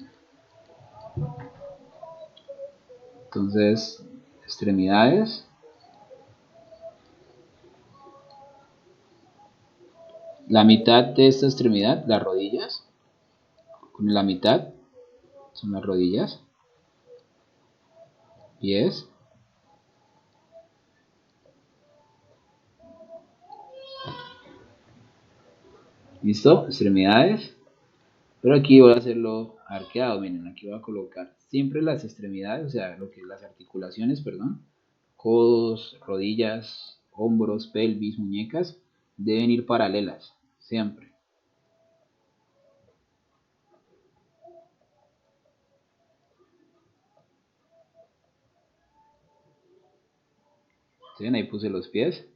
Entonces, extremidades. La mitad de esta extremidad, las rodillas. Con la mitad son las rodillas. Pies. ¿Listo? Extremidades. Pero aquí voy a hacerlo arqueado. Miren, aquí voy a colocar siempre las extremidades, o sea, lo que las articulaciones, perdón. Codos, rodillas, hombros, pelvis, muñecas, deben ir paralelas, siempre. ¿Sí? Ahí puse los pies.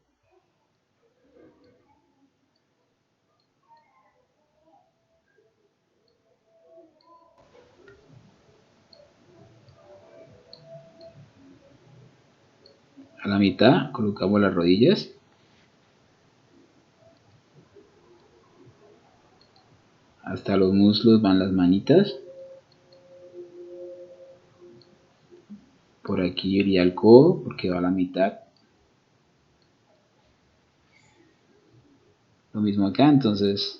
A la mitad colocamos las rodillas. Hasta los muslos van las manitas. Por aquí iría el codo porque va a la mitad. Lo mismo acá, entonces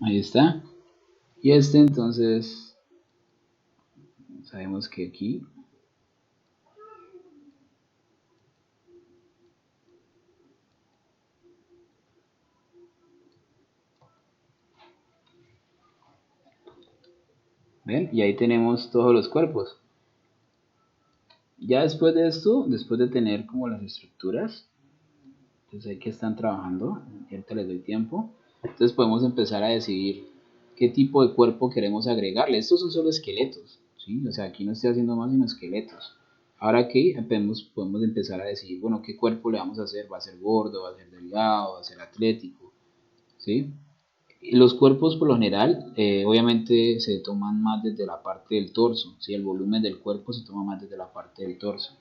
ahí está. Y este entonces sabemos que aquí ¿Ven? Y ahí tenemos todos los cuerpos. Ya después de esto, después de tener como las estructuras, entonces aquí están trabajando, ahorita les doy tiempo. Entonces podemos empezar a decidir qué tipo de cuerpo queremos agregarle. Estos son solo esqueletos, ¿sí? O sea, aquí no estoy haciendo más sino esqueletos. Ahora aquí podemos empezar a decidir, bueno, qué cuerpo le vamos a hacer. ¿Va a ser gordo, va a ser delgado, va a ser atlético? ¿Sí? Y los cuerpos por lo general, obviamente se toman más desde la parte del torso, ¿sí? El volumen del cuerpo se toma más desde la parte del torso.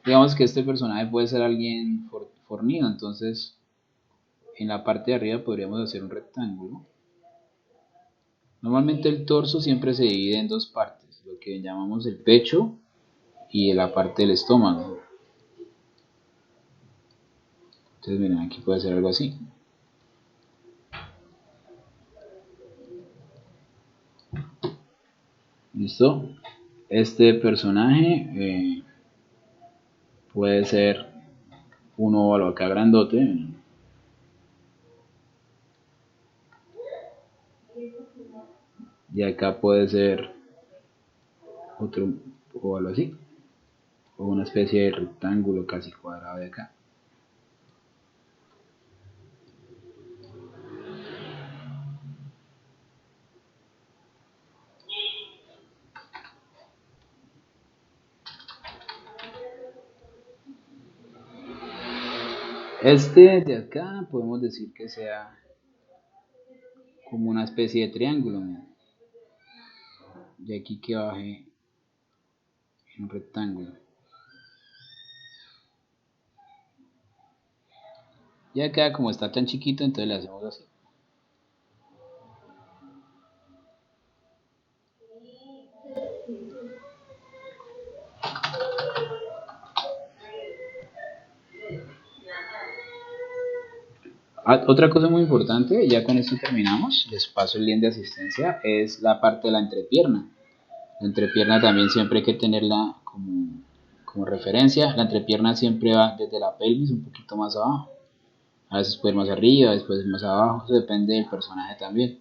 Digamos que este personaje puede ser alguien fornido, entonces en la parte de arriba podríamos hacer un rectángulo. Normalmente el torso siempre se divide en dos partes, lo que llamamos el pecho y la parte del estómago. Entonces miren, aquí puede ser algo así. ¿Listo? Este personaje puede ser un óvalo acá grandote. Y acá puede ser otro óvalo así. O una especie de rectángulo casi cuadrado de acá. Este de acá podemos decir que sea como una especie de triángulo. Mira. Y aquí que baje en un rectángulo. Y acá como está tan chiquito, entonces le hacemos así. Otra cosa muy importante, ya con esto terminamos, les paso el link de asistencia, es la parte de la entrepierna. La entrepierna también siempre hay que tenerla como referencia. La entrepierna siempre va desde la pelvis un poquito más abajo. A veces puede ir más arriba, después más abajo, eso depende del personaje también.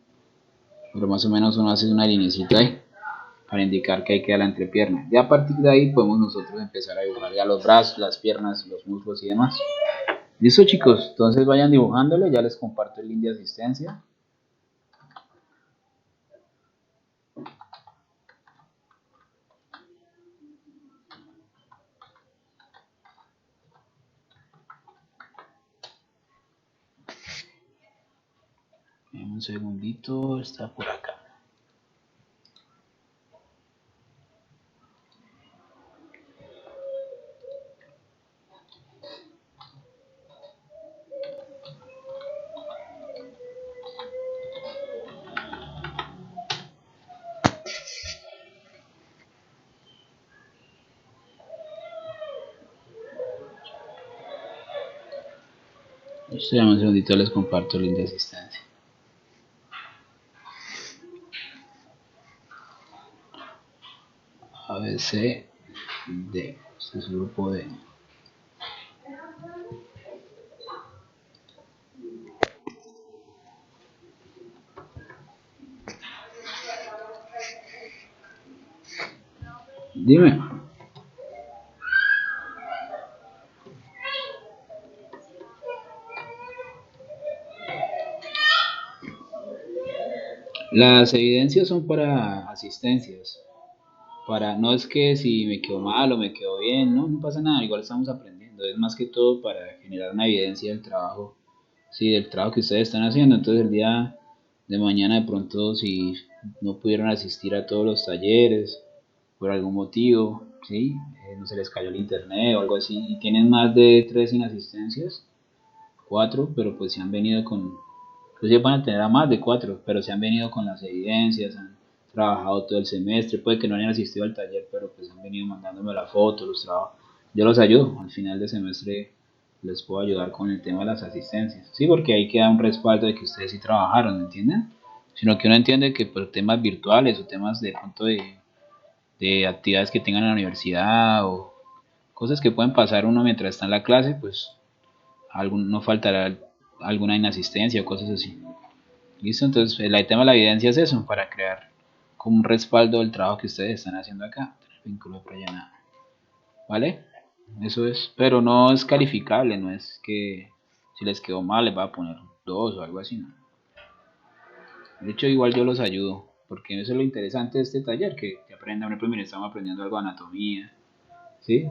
Pero más o menos uno hace una linecita ahí para indicar que ahí queda la entrepierna. Ya a partir de ahí podemos nosotros empezar a dibujar ya los brazos, las piernas, los muslos y demás. Listo chicos, entonces vayan dibujándolo, ya les comparto el link de asistencia. Un segundito, está por acá. Listo, ya un segundito les comparto el link de asistencia. A, B, C, D. Este es el grupo D. Dime. Las evidencias son para asistencias. No es que si me quedo mal o me quedo bien, no pasa nada, igual estamos aprendiendo. Es más que todo para generar una evidencia del trabajo, sí, del trabajo que ustedes están haciendo. Entonces el día de mañana de pronto si no pudieron asistir a todos los talleres por algún motivo, ¿sí? No se les cayó el internet o algo así y tienen más de 3 inasistencias, 4, pero pues se han venido con, pues ya van a tener a más de 4, pero se han venido con las evidencias, han trabajado todo el semestre, puede que no hayan asistido al taller, pero pues han venido mandándome la foto, los trabajos, yo los ayudo, al final de semestre les puedo ayudar con el tema de las asistencias, sí, porque ahí queda un respaldo de que ustedes sí trabajaron, ¿me entienden? Sino que uno entiende que por temas virtuales o temas de pronto de actividades que tengan en la universidad o cosas que pueden pasar uno mientras está en la clase, pues no faltará alguna inasistencia o cosas así. ¿Listo? Entonces el tema de la evidencia es eso, para crear como un respaldo del trabajo que ustedes están haciendo acá. Vínculo de prellenado. ¿Vale? Eso es, pero no es calificable, no es que si les quedó mal les va a poner 2 o algo así, ¿no? De hecho, igual yo los ayudo, porque eso es lo interesante de este taller, que aprendan, por ejemplo, mira, estamos aprendiendo algo de anatomía, ¿sí?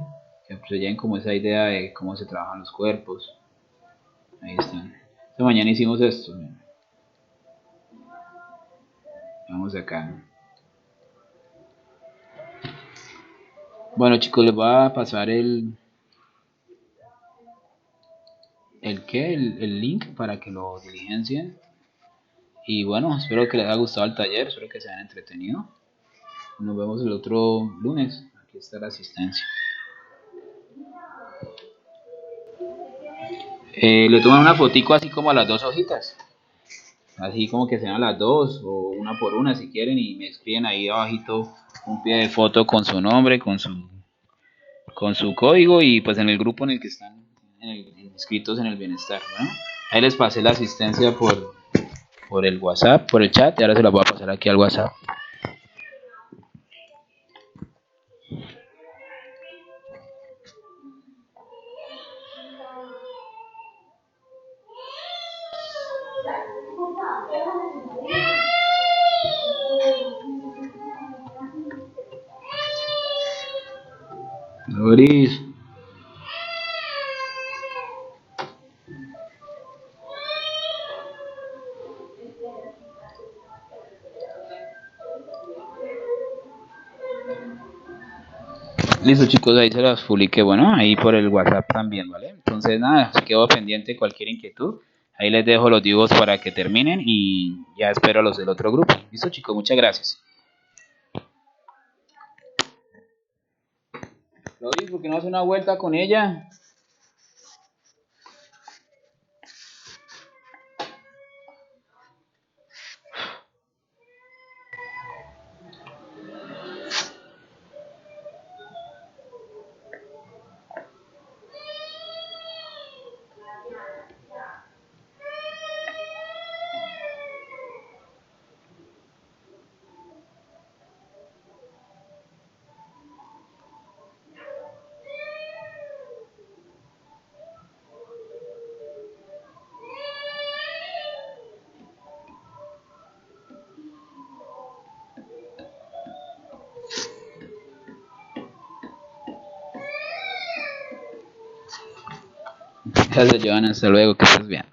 Que se lleven como esa idea de cómo se trabajan los cuerpos. Ahí están. Esta mañana hicimos esto, mira. Vamos acá. Bueno, chicos, les voy a pasar el link para que lo diligencien. Y bueno, espero que les haya gustado el taller, espero que se hayan entretenido. Nos vemos el otro lunes. Aquí está la asistencia. Le toman una fotico así como a las 2 hojitas. Así como que sean las 2 o una por una si quieren y me escriben ahí abajito un pie de foto con su nombre, con su código y pues en el grupo en el que están inscritos en el bienestar. ¿No? Ahí les pasé la asistencia por el WhatsApp, por el chat y ahora se la voy a pasar aquí al WhatsApp. Loris. Listo chicos, ahí se las publiqué, bueno, ahí por el WhatsApp también, ¿vale? Entonces nada, quedo pendiente de cualquier inquietud. Ahí les dejo los dibujos para que terminen y ya espero a los del otro grupo. Listo chicos, muchas gracias. Loris, ¿por qué no hace una vuelta con ella? Gracias, Joana, hasta luego, que estés bien.